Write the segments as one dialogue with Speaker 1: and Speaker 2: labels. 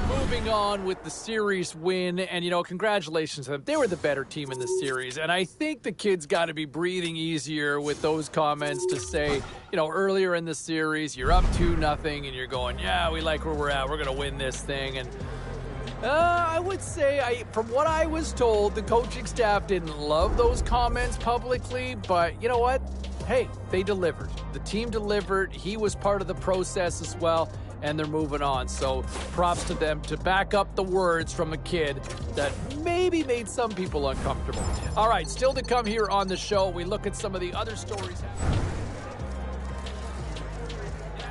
Speaker 1: Moving on with the series win, and, congratulations to them. They were the better team in the series, and I think the kids got to be breathing easier with those comments to say, earlier in the series, you're up 2-0, and you're going, yeah, we like where we're at. We're going to win this thing, and I would say, from what I was told, the coaching staff didn't love those comments publicly, but you know what? Hey, they delivered. The team delivered. He was part of the process as well, and they're moving on. So props to them to back up the words from a kid that maybe made some people uncomfortable. All right, still to come here on the show, we look at some of the other stories.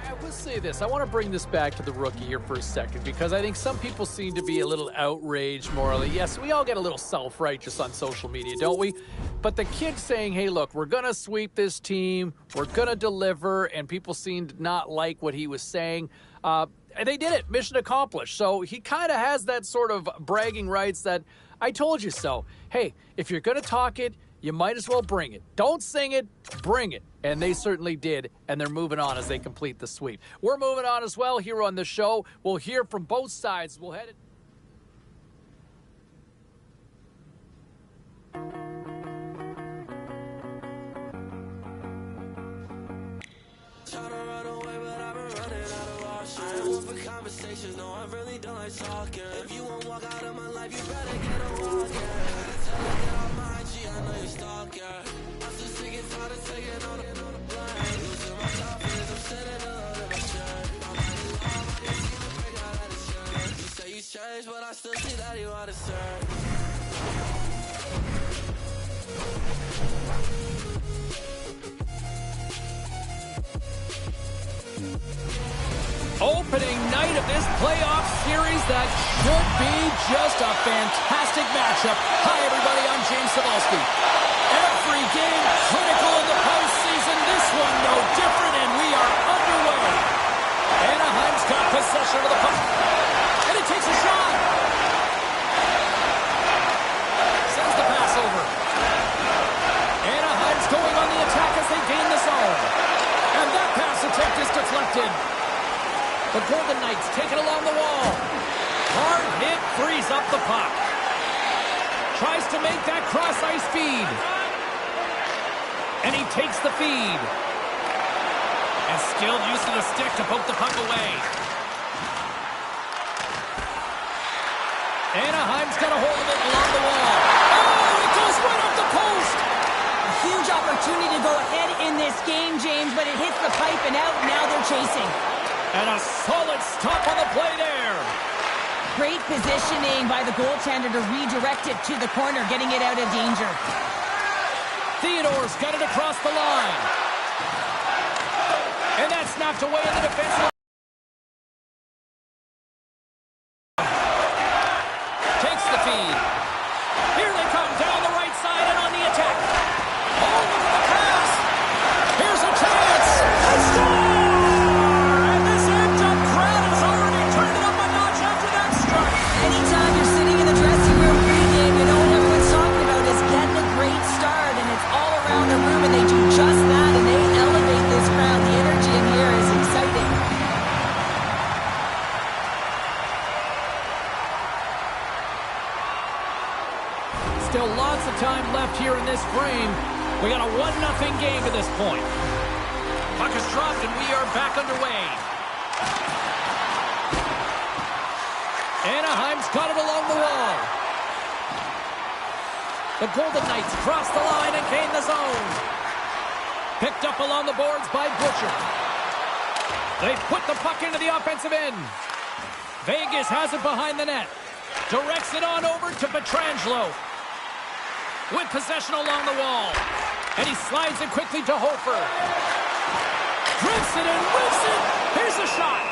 Speaker 1: I will say this. I want to bring this back to the rookie here for a second, because I think some people seem to be a little outraged morally. Yes, we all get a little self-righteous on social media, don't we? But the kid saying, hey, look, we're going to sweep this team, we're going to deliver, and people seemed to not like what he was saying. And they did it. Mission accomplished. So he kind of has that sort of bragging rights that I told you so. Hey, if you're going to talk it, you might as well bring it. Don't sing it, bring it. And they certainly did, and they're moving on as they complete the sweep. We're moving on as well here on the show. We'll hear from both sides. We'll head it.
Speaker 2: Conversations, no, I really don't like talking. If you won't walk out of my life, you better get a walk. Tell her get off my IG, I know you stalker. I'm so sick and tired of taking on the blind. Losing my confidence, I'm sitting alone in my shirt. I'm running low, I can see the break out of the shirt. You say you changed, but I still see that you are the same.
Speaker 1: Opening night of this playoff series that should be just a fantastic matchup. Hi, everybody. I'm James Cebulski. Every game critical in the postseason. This one no different, and we are underway. Anaheim's got possession of the puck, and it takes a shot. Sends the pass over. Anaheim's going on the attack as they gain the zone. And that pass attempt is deflected. The Golden Knights take it along the wall. Hard hit frees up the puck. Tries to make that cross-ice feed. And he takes the feed. And still using a stick to poke the puck away. Anaheim's got a hold of it along the wall. Oh, it goes right off the post.
Speaker 3: A huge opportunity to go ahead in this game, James, but it hits the pipe and out. Now they're chasing.
Speaker 1: And a solid stop on the play there.
Speaker 3: Great positioning by the goaltender to redirect it to the corner, getting it out of danger.
Speaker 1: Theodore's got it across the line. And that's knocked away in the defense line. Takes the feed. Here they come down the right side and on the attack. Oh, look at the pass. Here's a chance. A score!
Speaker 3: Anytime you're sitting in the dressing room pregame, you know what everyone's talking about is getting a great start, and it's all around the room, and they do just that, and they elevate this crowd. The energy in here is exciting.
Speaker 1: Still lots of time left here in this frame. We got a 1-0 game at this point. Puck is dropped, and we are back underway. Anaheim's got it along the wall. The Golden Knights cross the line and gain the zone. Picked up along the boards by Butcher. They put the puck into the offensive end. Vegas has it behind the net. Directs it on over to Pietrangelo. With possession along the wall. And he slides it quickly to Hofer. Drifts it and whips it. Here's a shot.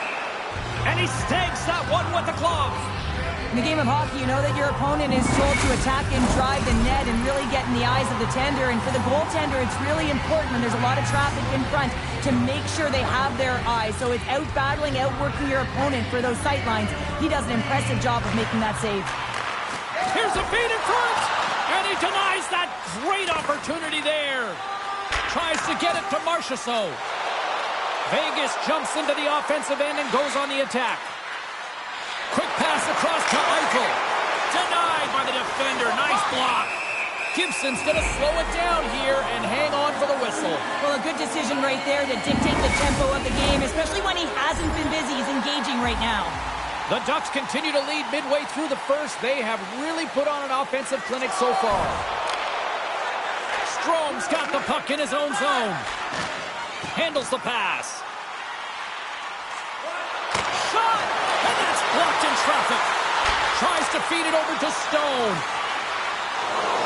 Speaker 1: And he snags that one with the glove.
Speaker 3: In the game of hockey, you know that your opponent is told to attack and drive the net and really get in the eyes of the tender. And for the goaltender, it's really important when there's a lot of traffic in front to make sure they have their eyes. So it's out-battling, outworking your opponent for those sight lines. He does an impressive job of making that save.
Speaker 1: Here's a feed in front, and he denies that great opportunity there. Tries to get it to Marchessault. Vegas jumps into the offensive end and goes on the attack. Quick pass across to Eichel. Denied by the defender. Nice block. Gibson's going to slow it down here and hang on for the whistle.
Speaker 3: Well, a good decision right there to dictate the tempo of the game, especially when he hasn't been busy. He's engaging right now.
Speaker 1: The Ducks continue to lead midway through the first. They have really put on an offensive clinic so far. Strome's got the puck in his own zone. Handles the pass. Shot! And that's blocked in traffic. Tries to feed it over to Stone.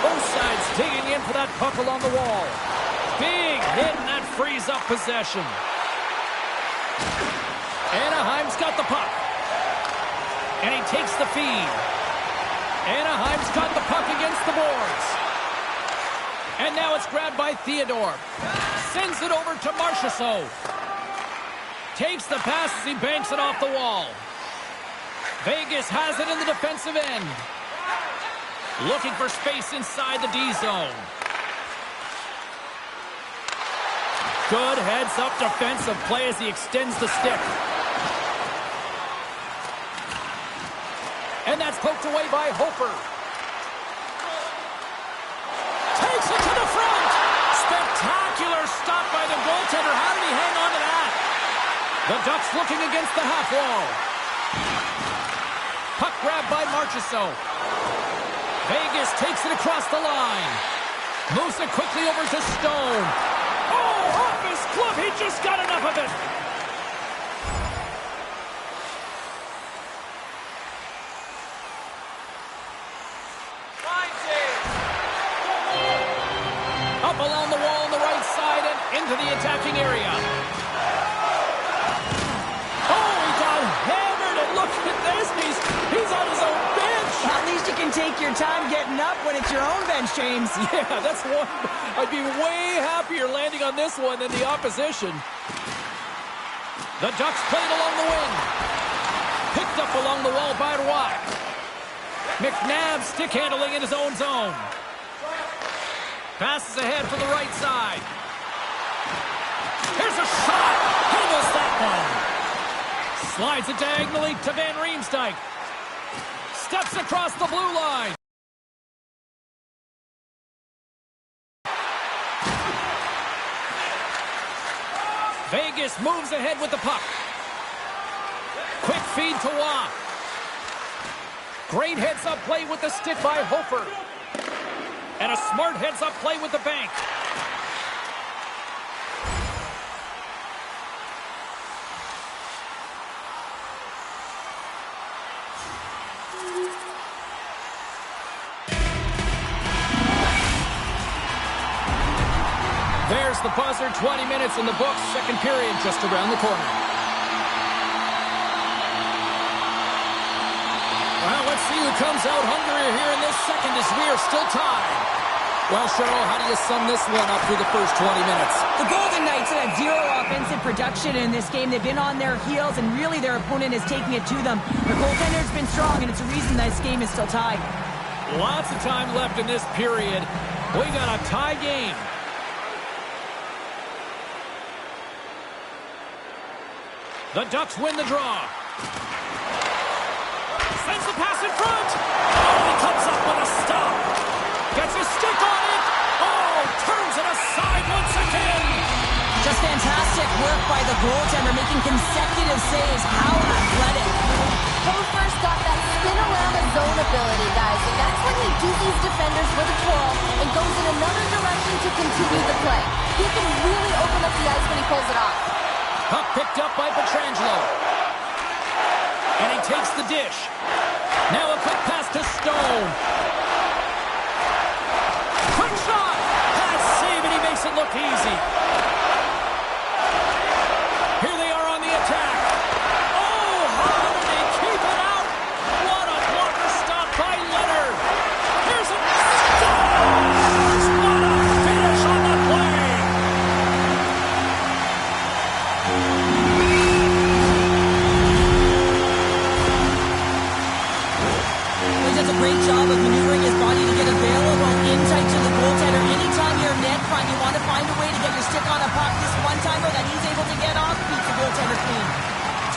Speaker 1: Both sides digging in for that puck along the wall. Big hit, and that frees up possession. Anaheim's got the puck. And he takes the feed. Anaheim's got the puck against the boards. And now it's grabbed by Theodore. Sends it over to Marchessault. Takes the pass as he banks it off the wall. Vegas has it in the defensive end. Looking for space inside the D zone. Good heads-up defensive play as he extends the stick. And that's poked away by Hofer. Takes it to the front. Spectacular stop by the goaltender. How did he hang on to that? The Ducks looking against the half wall. Puck grabbed by Marchessault. Vegas takes it across the line. Moves it quickly over to Stone. Oh, off his glove. He just got enough of it. Up along the wall on the right side and into the attacking area. Oh, he got hammered, and look at this. He's on his own bench.
Speaker 3: At least you can take your time getting up when it's your own bench, James.
Speaker 1: Yeah, that's one. I'd be way happier landing on this one than the opposition. The Ducks played along the wing. Picked up along the wall by Roy. McNabb stick handling in his own zone. Passes ahead for the right side. Here's a shot. Handles that one. Slides it diagonally to Van Riemsdyk. Steps across the blue line. Vegas moves ahead with the puck. Quick feed to Waugh. Great heads-up play with the stick by Hofer. And a smart heads-up play with the bank. There's the buzzer. 20 minutes in the books. Second period just around the corner. Well, let's see who comes out hungrier here in this second as we are still tied. Well, Cheryl, how do you sum this one up through the first 20 minutes?
Speaker 3: The Golden Knights have had zero offensive production in this game. They've been on their heels, and really their opponent is taking it to them. Their goaltender's been strong, and it's a reason this game is still tied.
Speaker 1: Lots of time left in this period. We got a tie game. The Ducks win the draw. Sends the pass in front. Oh, he comes up with a stop. Gets a stick on it. Oh, turns it aside once again.
Speaker 3: Just fantastic work by the goaltender, making consecutive saves. How athletic.
Speaker 4: Hofer's got that spin around the zone ability, guys, and that's when he beats these defenders with a twirl and goes in another direction to continue the play. He can really open up the ice when he pulls it off.
Speaker 1: Puck picked up by Pietrangelo. And he takes the dish. Now a quick pass to Stone. Quick shot! Pass save, and he makes it look easy. Here they are on the attack. Oh, how did they keep it out? What a blocker
Speaker 3: does a great job of maneuvering his body to get available in tight to the goaltender. Anytime you're net front, you want to find a way to get your stick on a puck. This one-timer that he's able to get off beats the goaltender clean.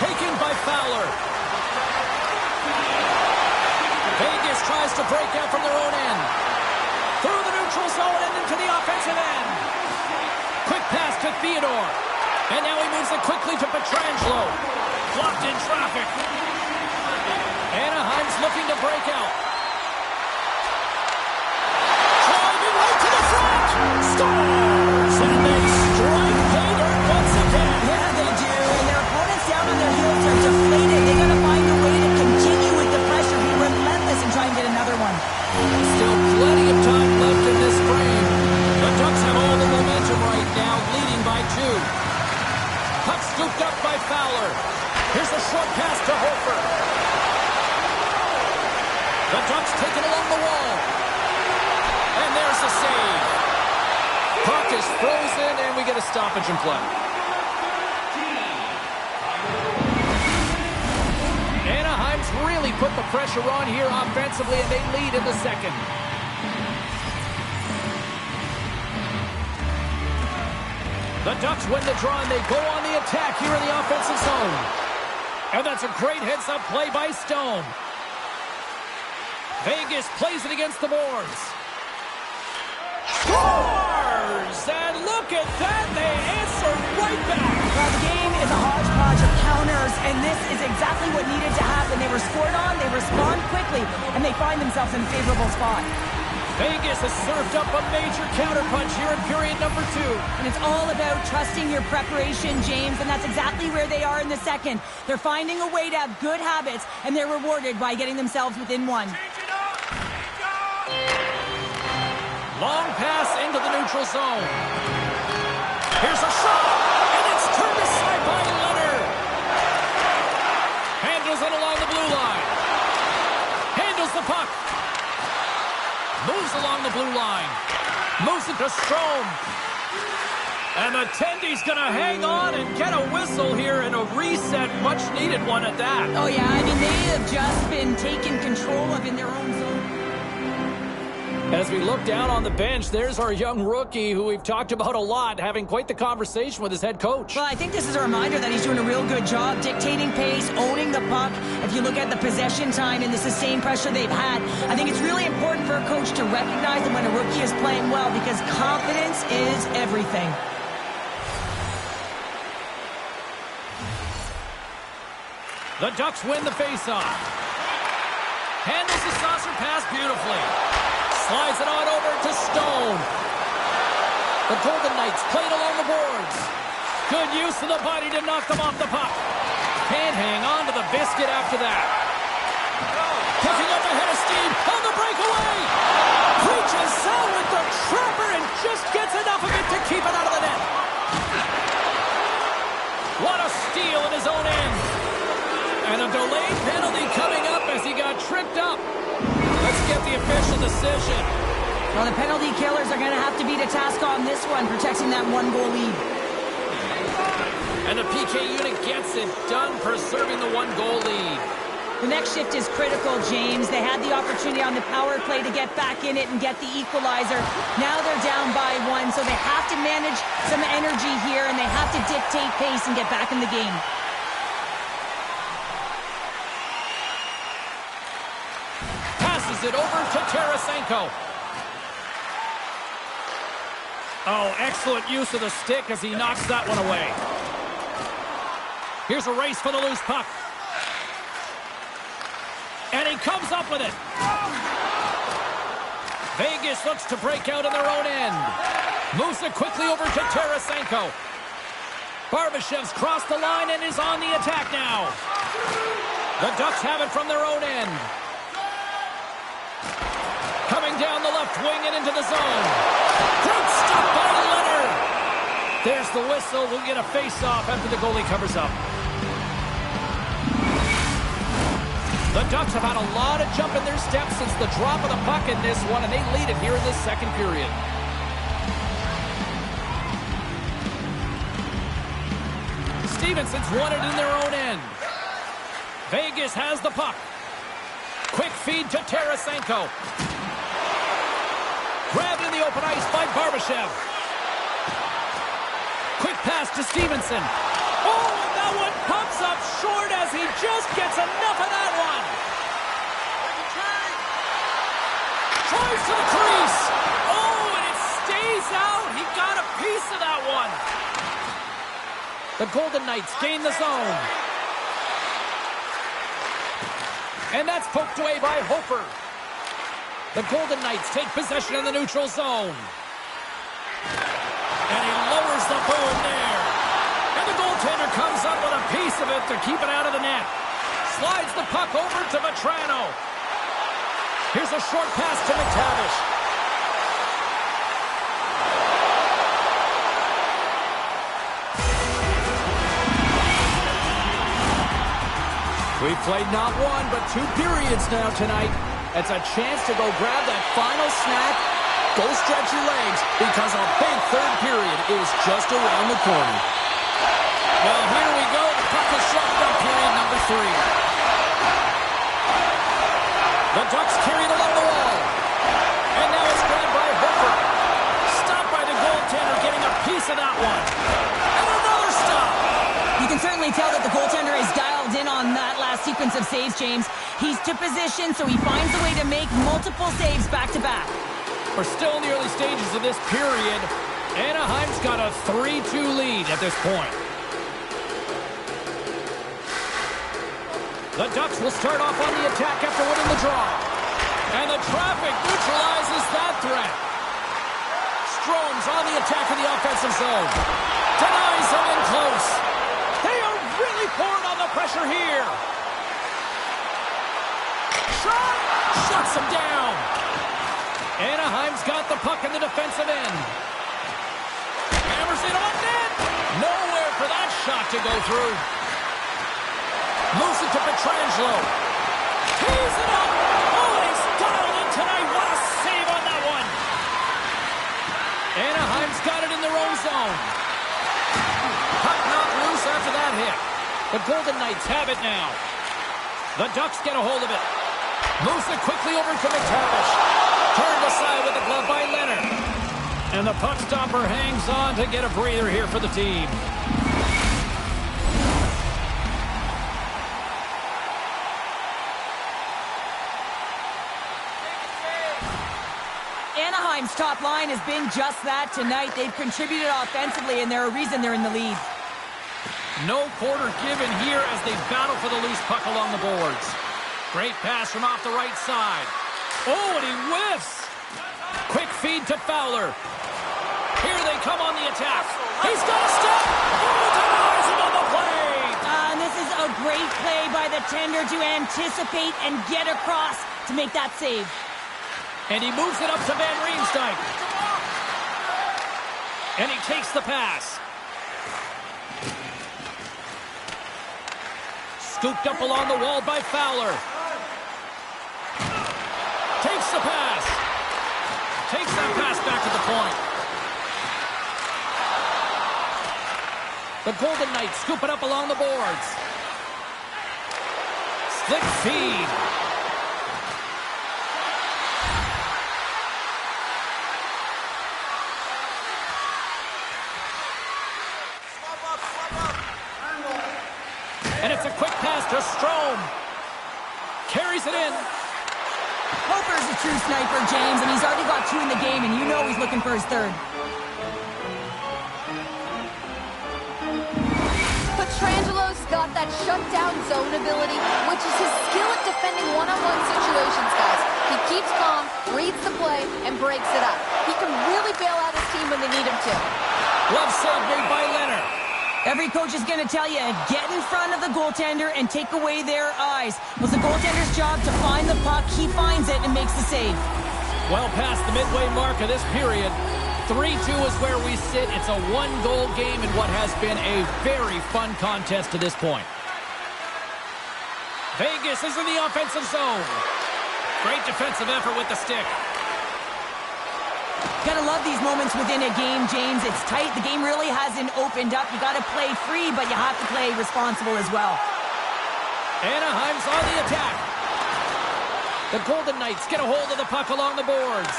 Speaker 1: Taken by Fowler. Vegas tries to break out from their own end. Through the neutral zone and into the offensive end. Quick pass to Theodore. And now he moves it quickly to Pietrangelo. Blocked in traffic. Anaheim's looking to break out. Driving right to the front. Scores! And they strike pay dirt once again.
Speaker 3: Yeah, they do. And their opponents down on their heels are deflated. They got to find a way to continue with the pressure, be relentless, and try and get another one.
Speaker 1: Still plenty of time left in this frame. The Ducks have all the momentum right now, leading by 2. Puck scooped up by Fowler. Here's a short pass to Hofer. The Ducks take it along the wall. And there's the save. Puck is frozen, and we get a stoppage in play. Anaheim's really put the pressure on here offensively, and they lead in the second. The Ducks win the draw, and they go on the attack here in the offensive zone. And that's a great heads-up play by Stone. Vegas plays it against the boards. Scores! And look at that, they answer right back.
Speaker 3: Well, the game is a hodgepodge of counters, and this is exactly what needed to happen. They were scored on, they respond quickly, and they find themselves in a favorable spot.
Speaker 1: Vegas has served up a major counterpunch here in period number 2.
Speaker 3: And it's all about trusting your preparation, James, and that's exactly where they are in the second. They're finding a way to have good habits, and they're rewarded by getting themselves within 1.
Speaker 1: Long pass into the neutral zone. Here's a shot, and it's turned aside by Leonard. Handles it along the blue line. Handles the puck. Moves along the blue line. Moves it to Strome. And the Tendy's going to hang on and get a whistle here in a reset, much needed one at that.
Speaker 3: Oh, yeah, I mean, they have just been taken control of in their own zone.
Speaker 1: As we look down on the bench, there's our young rookie who we've talked about a lot, having quite the conversation with his head coach.
Speaker 3: Well, I think this is a reminder that he's doing a real good job dictating pace, owning the puck. If you look at the possession time and the sustained pressure they've had, I think it's really important for a coach to recognize that when a rookie is playing well, because confidence is everything.
Speaker 1: The Ducks win the faceoff. Handles the saucer pass beautifully. Slides it on over to Stone. The Golden Knights played along the boards. Good use of the body to knock them off the puck. Can't hang on to the biscuit after that. Picking up ahead of steam on the breakaway. Reaches out with the trapper and just gets enough of it to keep it out of the net. What a steal in his own end. And a delayed penalty coming up as he got tripped up. Let's get the official decision.
Speaker 3: Well, the penalty killers are going to have to be to task on this one, protecting that 1-goal lead.
Speaker 1: And the PK unit gets it done, preserving the 1-goal lead.
Speaker 3: The next shift is critical, James. They had the opportunity on the power play to get back in it and get the equalizer. Now they're down by 1, so they have to manage some energy here, and they have to dictate pace and get back in the game.
Speaker 1: It over to Tarasenko. Oh, excellent use of the stick as he knocks that one away. Here's a race for the loose puck. And he comes up with it. Vegas looks to break out in their own end. Moves it quickly over to Tarasenko. Barbashev's crossed the line and is on the attack now. The Ducks have it from their own end. Coming down the left wing and into the zone. Great stop by Leonard. There's the whistle. We'll get a face-off after the goalie covers up. The Ducks have had a lot of jump in their steps since the drop of the puck in this one, and they lead it here in this second period. Stevenson's won it in their own end. Vegas has the puck. Quick feed to Tarasenko. Grabbed in the open ice by Barbashev. Quick pass to Stevenson. Oh, and that one pops up short as he just gets enough of that one. Tries to the crease. Oh, and it stays out. He got a piece of that one. The Golden Knights gain the zone. And that's poked away by Hofer. The Golden Knights take possession in the neutral zone. And he lowers the boom there. And the goaltender comes up with a piece of it to keep it out of the net. Slides the puck over to Vetrano. Here's a short pass to McTavish. We've played not one, but 2 periods now tonight. It's a chance to go grab that final snack, go stretch your legs, because a big third period is just around the corner. Well, here we go. The puck is shoved on period number 3. The Ducks carried along the wall. And now it's grabbed by Hooper. Stopped by the goaltender, getting a piece of that one. And another stop.
Speaker 3: You can certainly tell that the goaltender is dialed in on that last sequence of saves, James. He's to position, so he finds a way to make multiple saves back-to-back.
Speaker 1: We're still in the early stages of this period. Anaheim's got a 3-2 lead at this point. The Ducks will start off on the attack after winning the draw. And the traffic neutralizes that threat. Strome's on the attack in the offensive zone. Denies him in close. They are really pouring on the pressure here. Shot! Shuts him down. Anaheim's got the puck in the defensive end. Hammers it on net. Nowhere for that shot to go through. Moves it to Pietrangelo. Tees it up. Oh, he's dialed in tonight. What a save on that one. Anaheim's got it in their own zone. Puck knocked loose after that hit. The Golden Knights have it now. The Ducks get a hold of it. Moves it quickly over to McTavish. Turned aside with the glove by Leonard. And the puck stopper hangs on to get a breather here for the team.
Speaker 3: Anaheim's top line has been just that tonight. They've contributed offensively, and they're a reason they're in the lead.
Speaker 1: No quarter given here as they battle for the loose puck along the boards. Great pass from off the right side. Oh, and he whiffs. Quick feed to Fowler. Here they come on the attack. He's got a step. Oh, denies him on the play.
Speaker 3: And this is a great play by the tender to anticipate and get across to make that save.
Speaker 1: And he moves it up to Van Riemsdyk. And he takes the pass. Scooped up along the wall by Fowler. Takes the pass. Takes that pass back to the point. The Golden Knights scoop it up along the boards. Slick feed. And it's a quick pass to Strome. Carries it in.
Speaker 3: Hofer's a true sniper, James, and he's already got 2 in the game, and you know he's looking for his third.
Speaker 4: Pietrangelo's got that shutdown zone ability, which is his skill at defending one-on-one situations, guys. He keeps calm, reads the play, and breaks it up. He can really bail out his team when they need him to.
Speaker 1: Glove save made by Leonard.
Speaker 3: Every coach is going to tell you, get in front of the goaltender and take away their eyes. It was the goaltender's job to find the puck. He finds it and makes the save.
Speaker 1: Well past the midway mark of this period. 3-2 is where we sit. It's a 1-goal game in what has been a very fun contest to this point. Vegas is in the offensive zone. Great defensive effort with the stick.
Speaker 3: Gotta love these moments within a game, James. It's tight. The game really hasn't opened up. You gotta play free, but you have to play responsible as well.
Speaker 1: Anaheim's on the attack. The Golden Knights get a hold of the puck along the boards.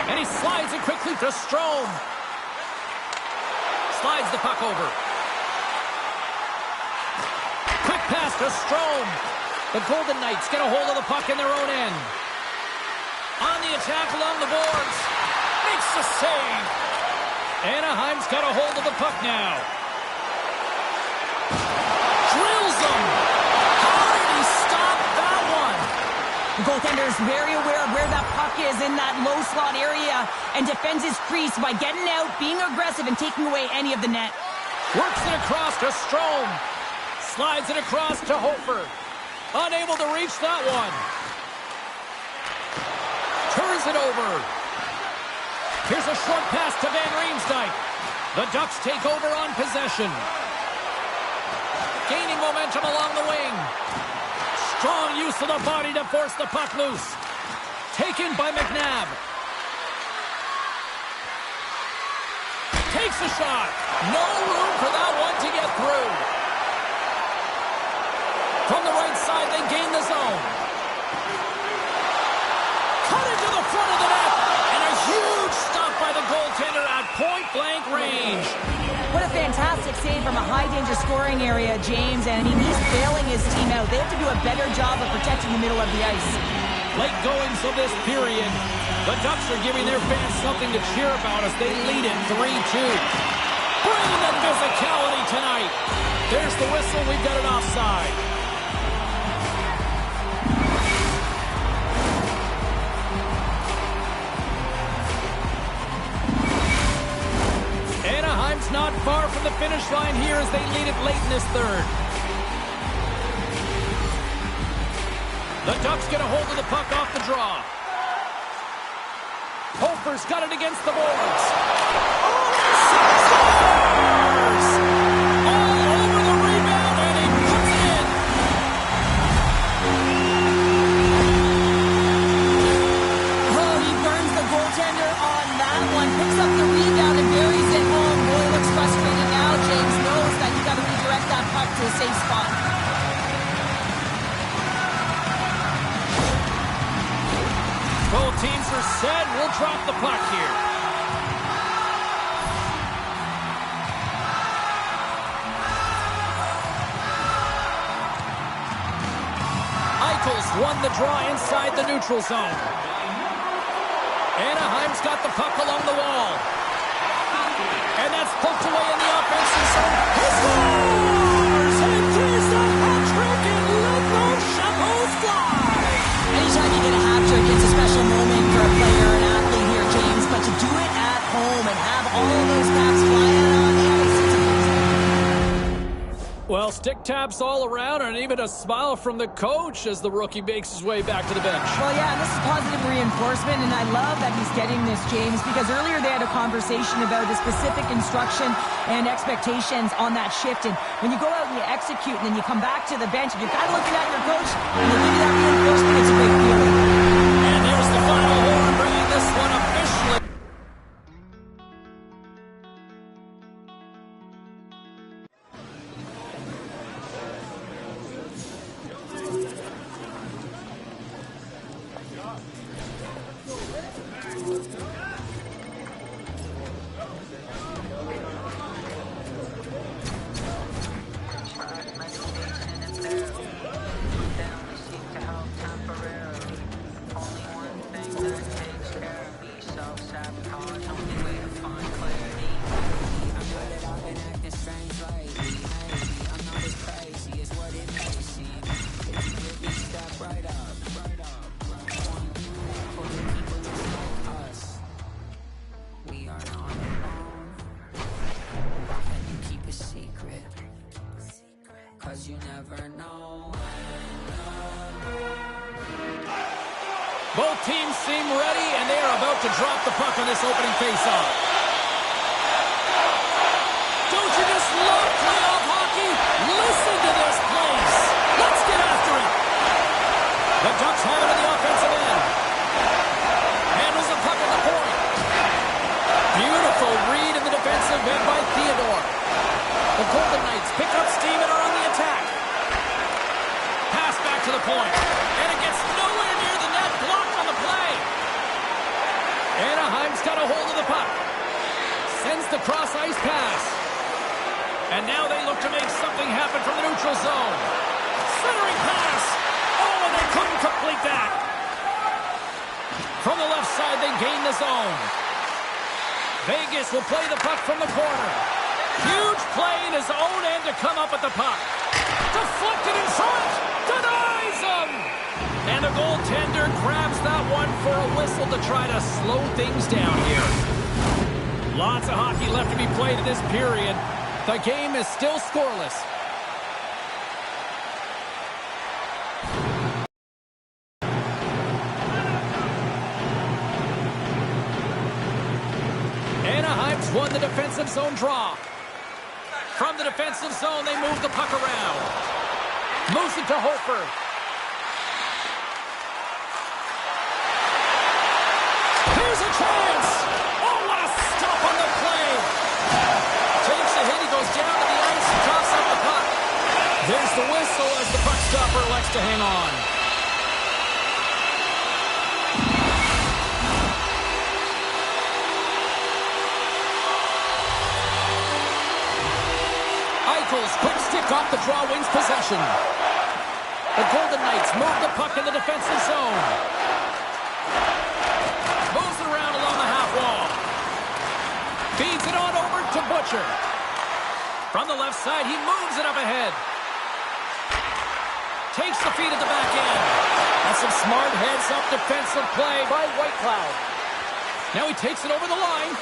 Speaker 1: And he slides it quickly to Strome. Slides the puck over. Quick pass to Strome. The Golden Knights get a hold of the puck in their own end. On the attack along the boards. Makes the save. Anaheim's got a hold of the puck now. Drills them. How did he stop that one?
Speaker 3: The goaltender is very aware of where that puck is in that low slot area and defends his crease by getting out, being aggressive, and taking away any of the net.
Speaker 1: Works it across to Strome. Slides it across to Hofer. Unable to reach that one. Turns it over. Here's a short pass to Van Riemsdyk. The Ducks take over on possession. Gaining momentum along the wing. Strong use of the body to force the puck loose. Taken by McNabb. Takes a shot. No room for that one to get through. From the right side, they gain the zone. Cut into the front of the net. And a huge stop by the goaltender at point-blank range.
Speaker 3: What a fantastic save from a high-danger scoring area, James. And he's bailing his team out. They have to do a better job of protecting the middle of the ice.
Speaker 1: Late goings of this period. The Ducks are giving their fans something to cheer about as they lead it 3-2. Bring the physicality tonight. There's the whistle. We've got an offside. Anaheim's not far from the finish line here as they lead it late in this third. The Ducks get a hold of the puck off the draw. Hofer's got it against the boards. Oh, scores! All over the rebound, and he puts it in.
Speaker 3: Oh, he burns the goaltender on that one. Picks up the rebound and buries it home. Boy, looks frustrated now. James knows that you got to redirect that puck to a safe spot.
Speaker 1: Both teams are set. We'll drop the puck here. Eichel's won the draw inside the neutral zone. Anaheim's got the puck along the wall. And that's poked away in the offensive zone. He scores! And there's a hat trick and let those shovels fly.
Speaker 3: Anytime you get a hat trick, it's a special moment for a player or an athlete here, James. But to do it at home and have all of those caps flying on the ice, it's amazing.
Speaker 1: Well, stick taps all around and even a smile from the coach as the rookie makes his way back to the bench.
Speaker 3: Well, yeah, this is positive reinforcement, and I love that he's getting this, James, because earlier they had a conversation about the specific instruction and expectations on that shift. And when you go out and you execute and then you come back to the bench and you're kind of looking at your coach and they give you that reinforcement, it's a great feeling.
Speaker 1: And there's the final horn bringing this one officially. Both teams seem ready, and they are about to drop the puck on this opening faceoff. Don't you just love playoff hockey? Listen to this place. Let's get after it. The Ducks have it in the offensive end. Handles the puck at the point. Beautiful read in the defensive end by Theodore. The Golden Knights pick up steam and are on the attack. Pass back to the point. And now they look to make something happen from the neutral zone. Centering pass. Oh, and they couldn't complete that. From the left side, they gain the zone. Vegas will play the puck from the corner. Huge play in his own end to come up with the puck. Deflected in front. Denies him. And the goaltender grabs that one for a whistle to try to slow things down here. Lots of hockey left to be played in this period. The game is still scoreless. Anaheim's won the defensive zone draw. From the defensive zone, they move the puck around. Moves it to Hofer. Here's a chance. Oh, what a stop on the play. Takes a hit. He goes down to the ice and tops up the puck. There's the whistle as the puck stopper elects to hang on. Eichel's quick stick off the draw wins possession. The Golden Knights move the puck in the defensive zone. Moves it around along the half wall. Feeds it on over to Butcher. From the left side, he moves it up ahead. Takes the feed at the back end. That's some smart heads-up defensive play by Whitecloud. Now he takes it over the line.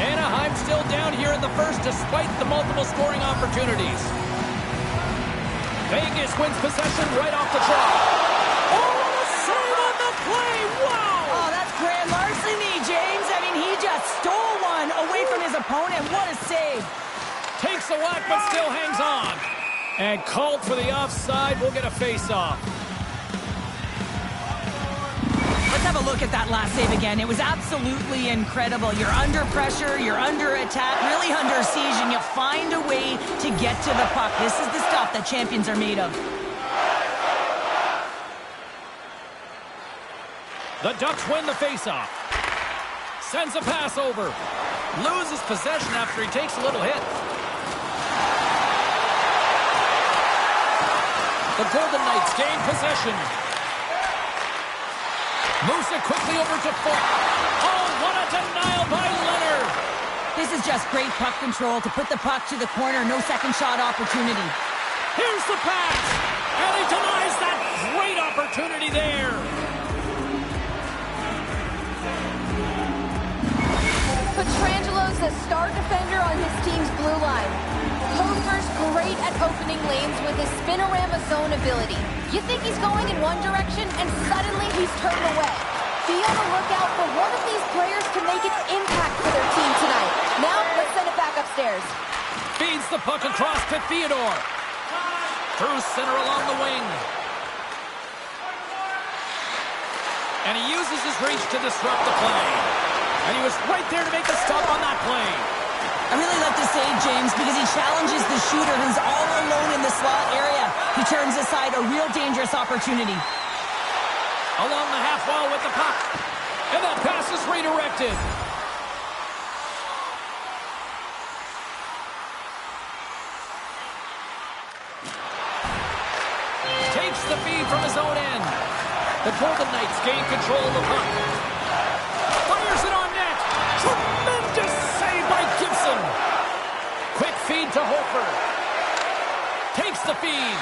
Speaker 1: Anaheim still down here in the first despite the multiple scoring opportunities. Vegas wins possession right off the draw. Oh, what a save on the play! Wow!
Speaker 3: Oh, that's grand larceny, James. I mean, he just stole one away from his opponent. What a save.
Speaker 1: Takes a whack, but still hangs on. And called for the offside. We'll get a face-off.
Speaker 3: Let's have a look at that last save again. It was absolutely incredible. You're under pressure, you're under attack, really under siege, and you find a way to get to the puck. This is the stuff that champions are made of.
Speaker 1: The Ducks win the face-off. Sends a pass over. Loses possession after he takes a little hit. The Golden Knights gain possession. Moves it quickly over to Foot. Oh, what a denial by Leonard.
Speaker 3: This is just great puck control to put the puck to the corner. No second shot opportunity.
Speaker 1: Here's the pass. And he denies that great opportunity there.
Speaker 4: Petrangelo's a star defender on his team's blue line. Hofer's great at opening lanes with his spinorama zone ability. You think he's going in one direction, and suddenly he's turned away. Be on the lookout for one of these players to make an impact for their team tonight. Now, let's send it back upstairs.
Speaker 1: Feeds the puck across to Theodore. Through center along the wing. And he uses his reach to disrupt the play. And he was right there to make the stop on that play.
Speaker 3: I really like the save, James, because he challenges the shooter who's all alone in the slot area. He turns aside a real dangerous opportunity.
Speaker 1: Along the half wall with the puck. And that pass is redirected. Takes the feed from his own end. The Golden Knights gain control of the puck. Fires it on net. Tremendous save by Gibson. Quick feed to Hofer. Takes the feed.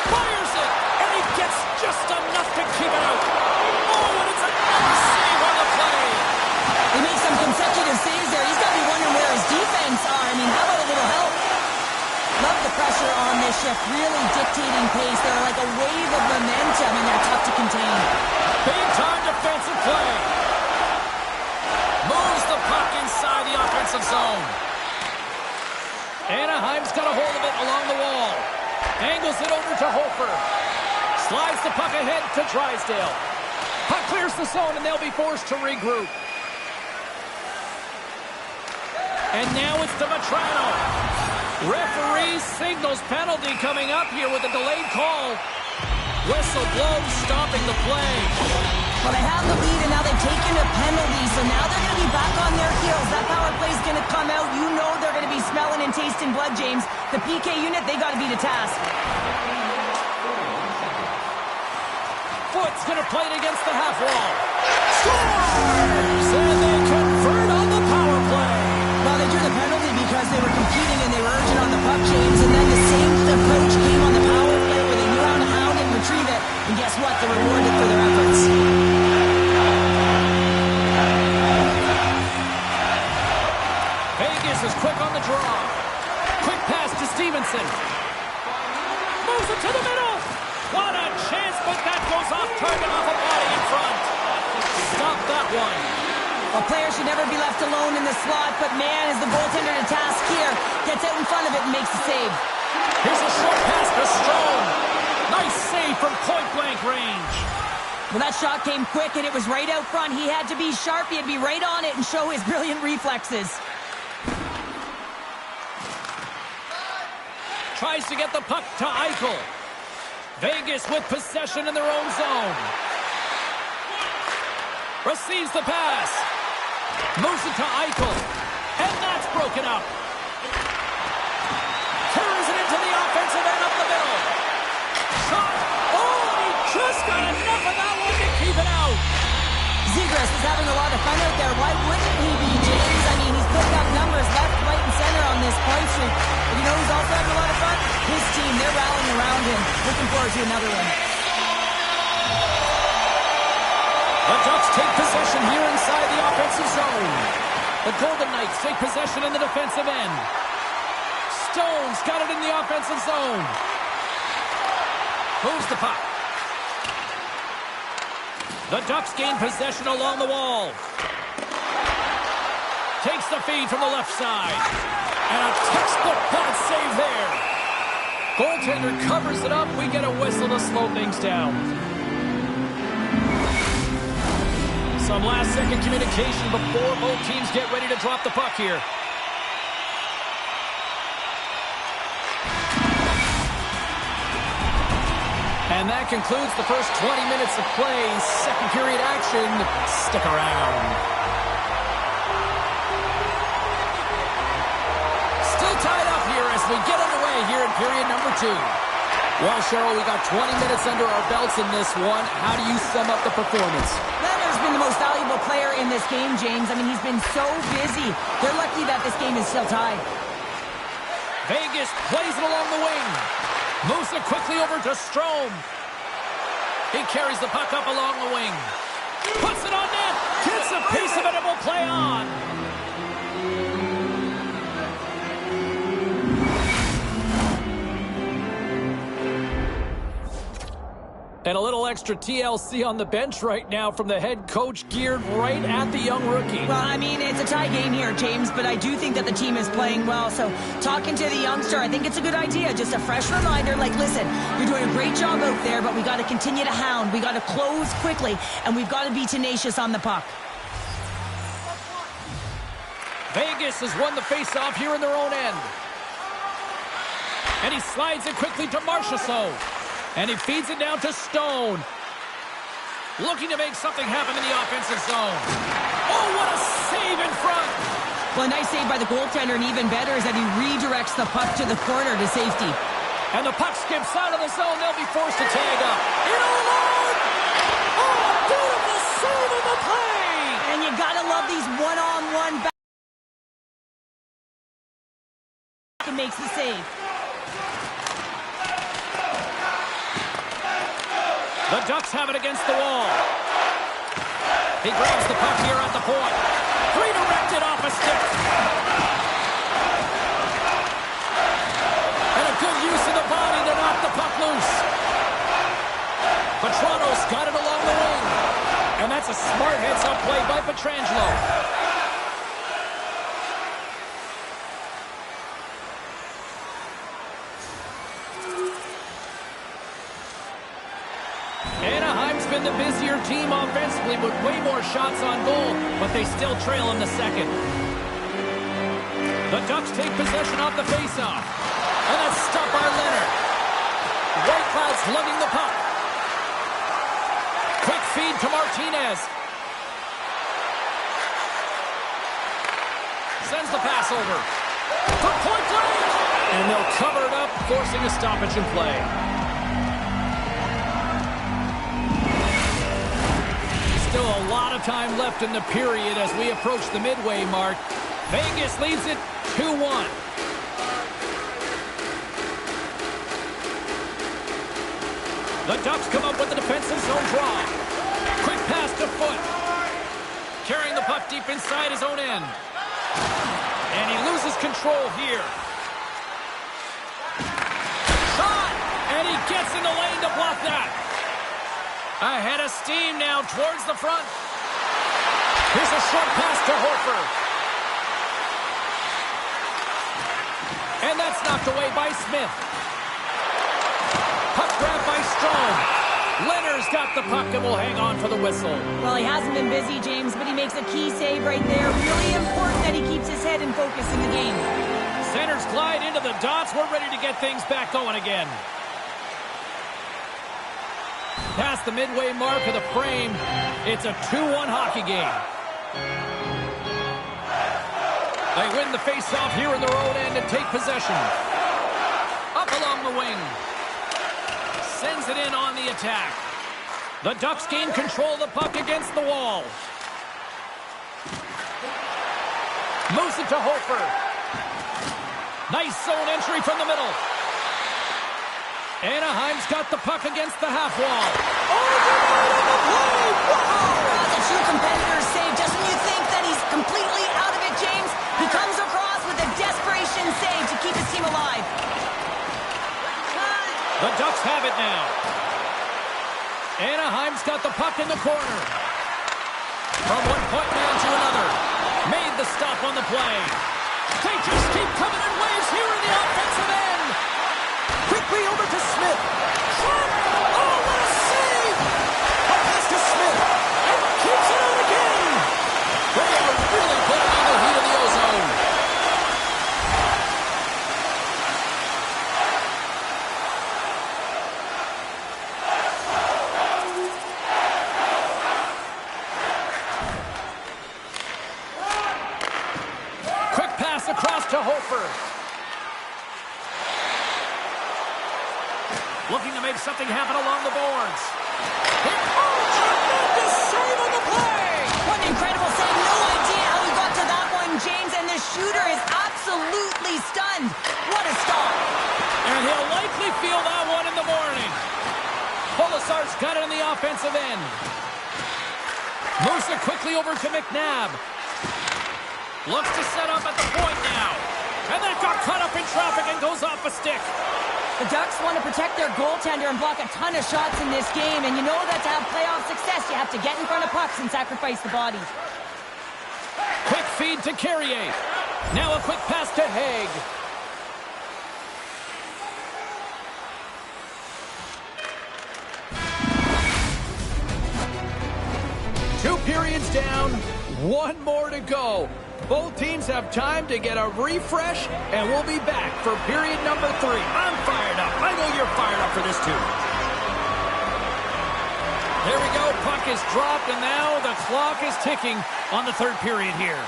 Speaker 1: Fires it. And he gets just enough to keep it out. Oh, and it's another save on the play.
Speaker 3: He makes some consecutive saves there. He's got to be wondering where his defense are. I mean, how about a little help? Love the pressure on this shift. Really dictating pace. They're like a wave of momentum, and they're tough to contain.
Speaker 1: Big-time defensive play. Moves the puck inside the offensive zone. Anaheim's got a hold of it along the wall. Angles it over to Hofer. Slides the puck ahead to Drysdale. Puck clears the zone, and they'll be forced to regroup. And now it's to Vetrano. Referee signals penalty coming up here with a delayed call. Whistle blows, stopping the play.
Speaker 3: Well, they have the lead, and now they've taken a penalty, so now they're going to be back on their heels. That power play is going to come out. You know they're going to be smelling and tasting blood, James. The PK unit, they got to be the task.
Speaker 1: Foot's going to play it against the half wall. Scores! And they convert on the power play.
Speaker 3: Well, they drew the penalty because they were competing and they were urgent on the puck, James, and then the same approach came on the power play where they knew how to hound and retrieve it, and guess what? They're rewarded for their efforts.
Speaker 1: Vegas is quick on the draw. Quick pass to Stevenson. Moves it to the middle. What a chance, but that goes off target off a body in front. Stop that one.
Speaker 3: A player should never be left alone in the slot, but man, is the goaltender to task here. Gets out in front of it and makes the save.
Speaker 1: Here's a short pass to Strome. Nice save from point-blank range.
Speaker 3: Well, that shot came quick, and it was right out front. He had to be sharp. He had to be right on it and show his brilliant reflexes.
Speaker 1: Tries to get the puck to Eichel. Vegas with possession in their own zone. Receives the pass. Moves it to Eichel. And that's broken up. Carries it into the offensive end up the middle. Shot. Oh, he just got enough of that one to keep it out.
Speaker 3: Zegras is having a lot of fun out there. Why wouldn't he be, James? I mean, he's putting up numbers left, right, and center on this point streak. But you know who's also having a lot of fun? His team. They're rallying around him. Looking forward to another one.
Speaker 1: The Ducks take possession here inside the offensive zone. The Golden Knights take possession in the defensive end. Stone's got it in the offensive zone. Moves the puck. The Ducks gain possession along the wall. Takes the feed from the left side. And a textbook bad save there. Goaltender covers it up. We get a whistle to slow things down. Some last-second communication before both teams get ready to drop the puck here. And that concludes the first 20 minutes of play. Second period action. Stick around. Still tied up here as we get underway here in period number 2. Well, Cheryl, we got 20 minutes under our belts in this one. How do you sum up the performance?
Speaker 3: Leonard's been the most valuable player in this game, James. I mean, he's been so busy. They're lucky that this game is still tied.
Speaker 1: Vegas plays it along the wing. Moves it quickly over to Strome. He carries the puck up along the wing. Puts it on net. Gets a piece of it and will play on. And a little extra TLC on the bench right now from the head coach, geared right at the young rookie.
Speaker 3: Well, I mean, it's a tie game here, James, but I do think that the team is playing well. So talking to the youngster, I think it's a good idea. Just a fresh reminder, like, listen, you're doing a great job out there, but we got to continue to hound. We got to close quickly, and we've got to be tenacious on the puck.
Speaker 1: Vegas has won the faceoff here in their own end. And he slides it quickly to Marchessault. And he feeds it down to Stone. Looking to make something happen in the offensive zone. Oh, what a save in front.
Speaker 3: Well, a nice save by the goaltender, and even better is that he redirects the puck to the corner to safety.
Speaker 1: And the puck skips out of the zone. They'll be forced to tag up. In alone! Oh, a beautiful save in the play!
Speaker 3: And you got to love these one-on-one back. And makes the save.
Speaker 1: The Ducks have it against the wall. He grabs the puck here at the point. Redirected off a stick. And a good use of the body to knock the puck loose. Petrano's got it along the wing. And that's a smart heads-up play by Pietrangelo. Anaheim's been the busier team offensively with way more shots on goal, but they still trail in the second. The Ducks take possession off the faceoff. And that's stopped by Leonard. Whitecloud's lugging the puck. Quick feed to Martinez. Sends the pass over. For point blank! And they'll cover it up, forcing a stoppage in play. Still a lot of time left in the period as we approach the midway mark. Vegas leads it 2-1. The Ducks come up with the defensive zone draw. Quick pass to Foot. Carrying the puck deep inside his own end. And he loses control here. Shot! And he gets in the lane to block that. Ahead of steam now towards the front. Here's a short pass to Hofer. And that's knocked away by Smith. Puck grab by Strome. Leonard's got the puck and will hang on for the whistle.
Speaker 3: Well, he hasn't been busy, James, but he makes a key save right there. Really important that he keeps his head in focus in the game.
Speaker 1: Centers glide into the dots. We're ready to get things back going again. Past the midway mark of the frame, it's a 2-1 hockey game. They win the face-off here in their own end and take possession. Up along the wing. Sends it in on the attack. The Ducks gain control of the puck against the wall. Moves it to Hofer. Nice zone entry from the middle. Anaheim's got the puck against the half wall.
Speaker 3: That's a true competitor's save. Just when you think that he's completely out of it, James, he comes across with a desperation save to keep his team alive.
Speaker 1: The Ducks have it now. Anaheim's got the puck in the corner. From one point man to another. Made the stop on the play. They just keep coming in waves here in the offensive end. Quickly over to Smith. Shot! Oh, what a save! A pass to Smith. And keeps it out again. They are really putting on the heat of the ozone. Quick pass across to Hofer. Looking to make something happen along the boards. Tremendous save on the play!
Speaker 3: What an incredible save. No idea how he got to that one, James, and the shooter is absolutely stunned. What a stop.
Speaker 1: And he'll likely feel that one in the morning. Polisar's got it on the offensive end. Moves it quickly over to McNabb. Looks to set up at the point now. And then got caught up in traffic and goes off a stick.
Speaker 3: The Ducks want to protect their goaltender and block a ton of shots in this game, and you know that to have playoff success, you have to get in front of pucks and sacrifice the body.
Speaker 1: Quick feed to Carrier. Now a quick pass to Haig. Two periods down, one more to go. Both teams have time to get a refresh, and we'll be back for period number 3. I'm fired up. I know you're fired up for this, too. There we go. Puck is dropped, and now the clock is ticking on the third period here.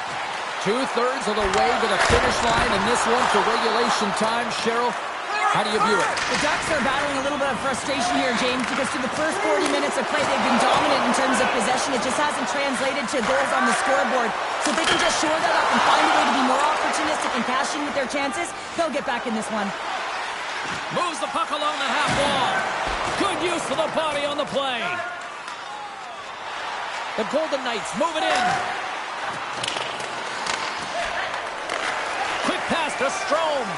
Speaker 1: 2/3 of the way to the finish line in this one for regulation time. Cheryl, how do you view it?
Speaker 3: The Ducks are battling a little bit of frustration here, James, because through the first 40 minutes of play, they've been dominant in terms of possession. It just hasn't translated to goals on the scoreboard. So if they can just shore that up and find a way to be more opportunistic and cash in with their chances, they'll get back in this one.
Speaker 1: Moves the puck along the half wall. Good use of the body on the play. The Golden Knights move it in. Quick pass to Strome.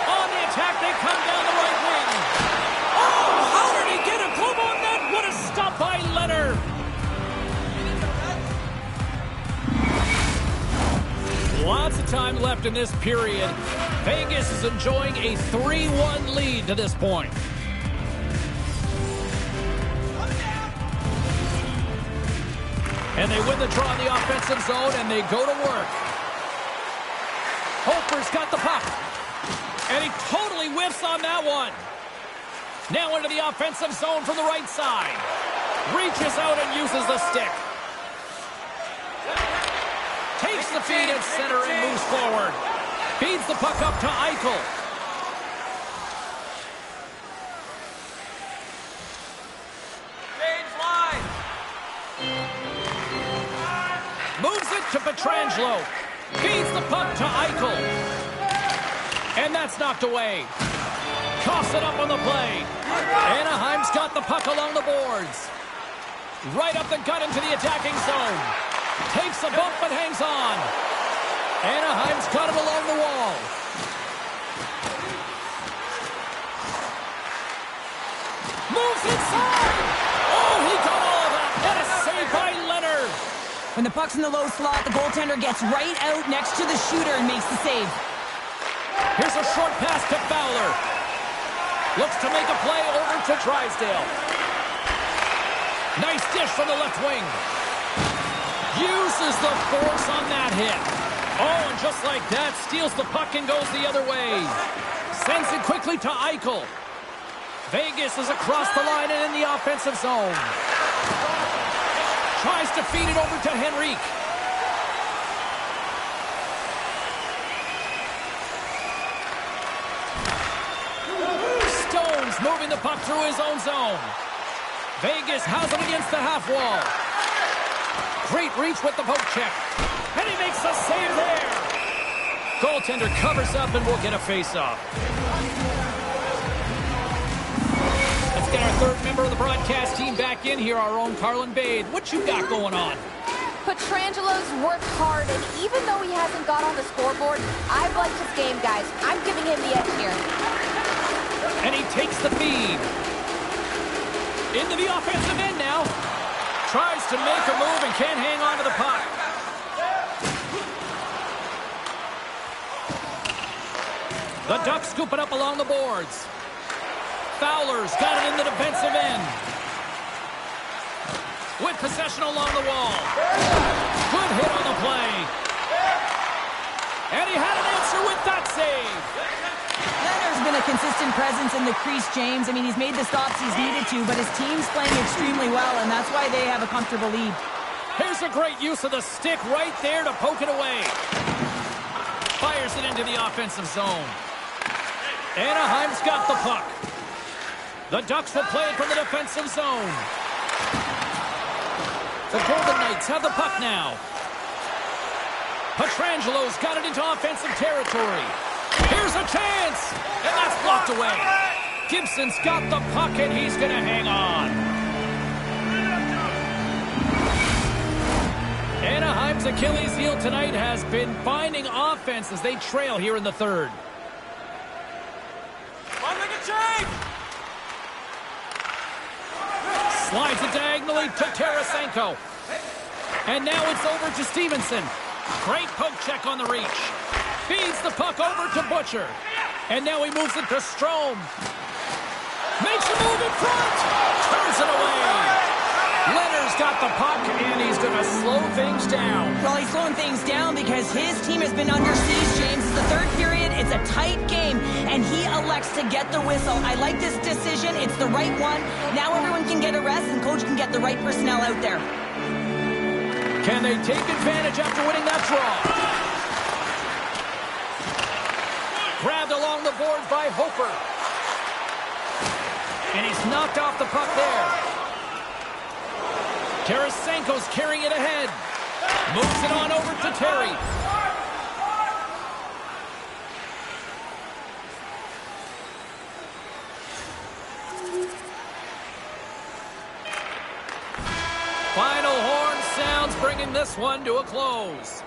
Speaker 1: On the attack, they come down the right wing. Oh, how did he get a glove on that? What a stop by Leonard. Lots of time left in this period. Vegas is enjoying a 3-1 lead to this point. And they win the draw in the offensive zone, and they go to work. Harper's got the puck. And he totally whiffs on that one. Now into the offensive zone from the right side. Reaches out and uses the stick. Takes the feed at center and moves forward. Feeds the puck up to Eichel. Moves it to Pietrangelo. Feeds the puck to Eichel. And that's knocked away. Coughs it up on the play. Anaheim's got the puck along the boards. Right up the gut into the attacking zone. Takes a bump but hangs on. Anaheim's got it along the wall. Moves inside. Oh, he got all of that. What a save by Leonard.
Speaker 3: When the puck's in the low slot, the goaltender gets right out next to the shooter and makes the save.
Speaker 1: Here's a short pass to Fowler. Looks to make a play over to Drysdale. Nice dish from the left wing. Uses the force on that hit. Oh, and just like that, steals the puck and goes the other way. Sends it quickly to Eichel. Vegas is across the line and in the offensive zone. Tries to feed it over to Henrique. Stone's moving the puck through his own zone. Vegas has it against the half wall. Great reach with the poke check. And he makes the save there. Goaltender covers up and will get a face-off. Let's get our third member of the broadcast team back in here, our own Carlin Bade. What you got going on?
Speaker 4: Pietrangelo's worked hard, and even though he hasn't got on the scoreboard, I've liked his game, guys. I'm giving him the edge here.
Speaker 1: And he takes the feed. Into the offensive end now. Tries to make a move and can't hang on to the puck. The Ducks scoop it up along the boards. Fowler's got it in the defensive end. With possession along the wall. Good hit on the play. And he had an answer with that save.
Speaker 3: Leonard's been a consistent presence in the crease, James. I mean, he's made the stops he's needed to, but his team's playing extremely well, and that's why they have a comfortable lead.
Speaker 1: Here's a great use of the stick right there to poke it away. Fires it into the offensive zone. Anaheim's got the puck. The Ducks will play it from the defensive zone. The Golden Knights have the puck now. Pietrangelo's got it into offensive territory. Here's a chance! And that's blocked away. Gibson's got the puck and he's going to hang on. Anaheim's Achilles heel tonight has been finding offense as they trail here in the third. Slides it diagonally to Tarasenko. And now it's over to Stevenson. Great poke check on the reach. Feeds the puck over to Butcher. And now he moves it to Strome. Makes a move in front. Turns it away. Leonard's got the puck, and he's going to slow things down.
Speaker 3: Well, he's slowing things down because his team has been under siege, James. It's the third period. It's a tight game, and he elects to get the whistle. I like this decision. It's the right one. Now everyone can get a rest, and coach can get the right personnel out there.
Speaker 1: Can they take advantage after winning that draw? Grabbed along the boards by Hofer. And he's knocked off the puck there. Tarasenko's carrying it ahead. Moves it on over to Terry. Final horn sounds, bringing this one to a close.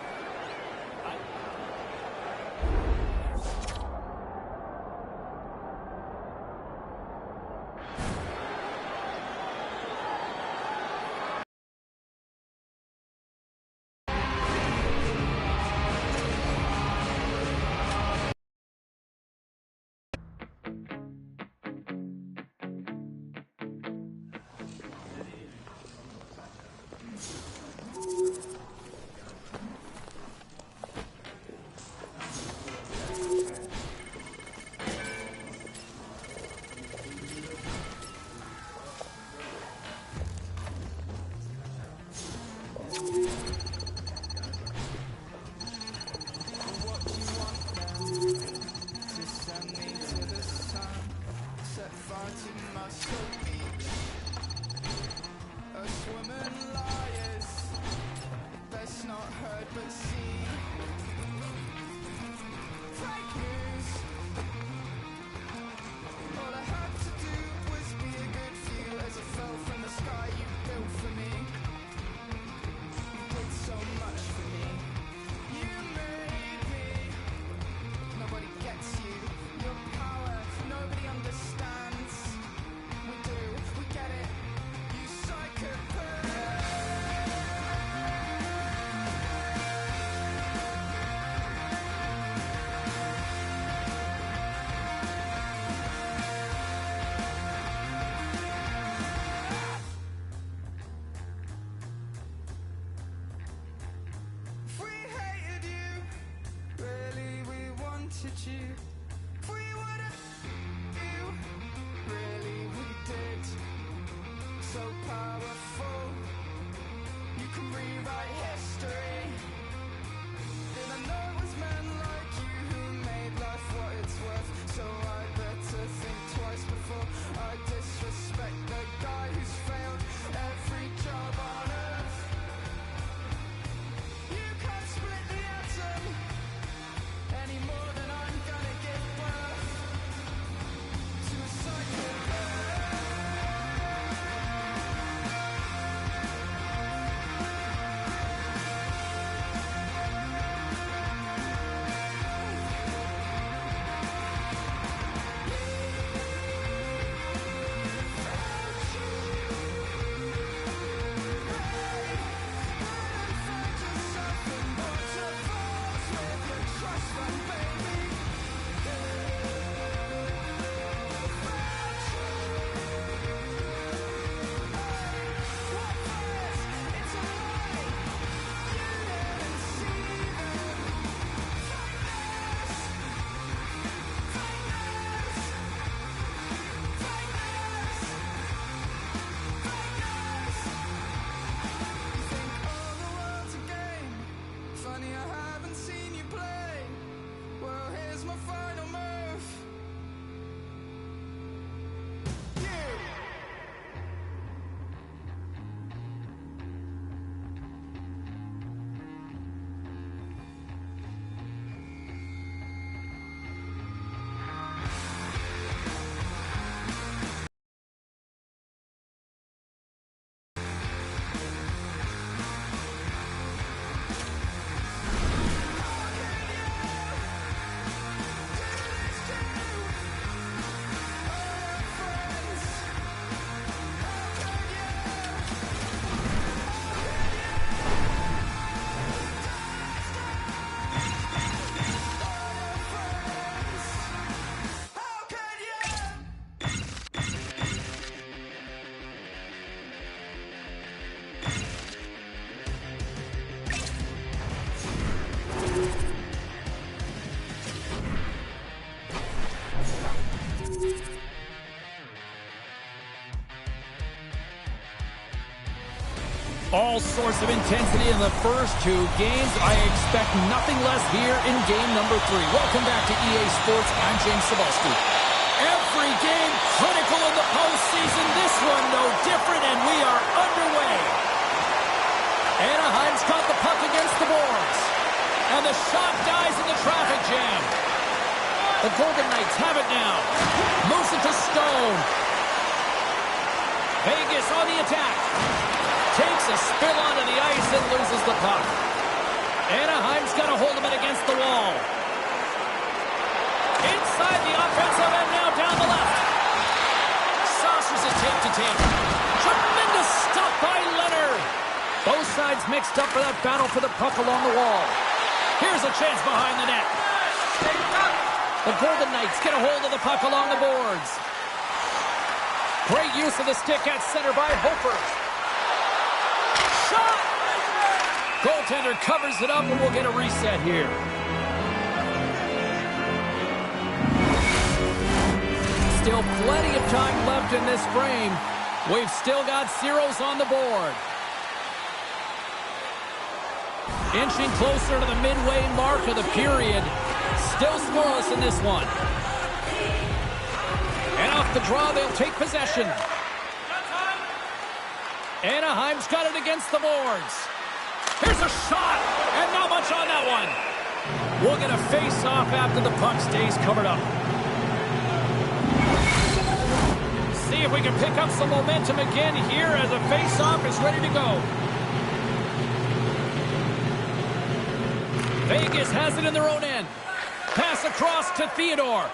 Speaker 1: All sorts of intensity in the first two games. I expect nothing less here in game number 3. Welcome back to EA Sports. I'm James Cebulski. Every game critical in the postseason. This one no different, and we are underway. Anaheim's got the puck against the boards. And the shot dies in the traffic jam. The Golden Knights have it now. Moves it to Stone. Vegas on the attack. Takes a spill onto the ice and loses the puck. Anaheim's got to hold him against the wall. Inside the offensive end, now down the left. Saucers it tape to tape. Tremendous stuff by Leonard. Both sides mixed up for that battle for the puck along the wall. Here's a chance behind the net. The Golden Knights get a hold of the puck along the boards. Great use of the stick at center by Hofer. Shot! Goaltender covers it up, and we'll get a reset here. Still plenty of time left in this frame. We've still got zeros on the board. Inching closer to the midway mark of the period. Still scoreless in this one. And off the draw, they'll take possession. Anaheim's got it against the boards. Here's a shot, and not much on that one. We'll get a face-off after the puck stays covered up. See if we can pick up some momentum again here as a face-off is ready to go. Vegas has it in their own end. Pass across to Theodore.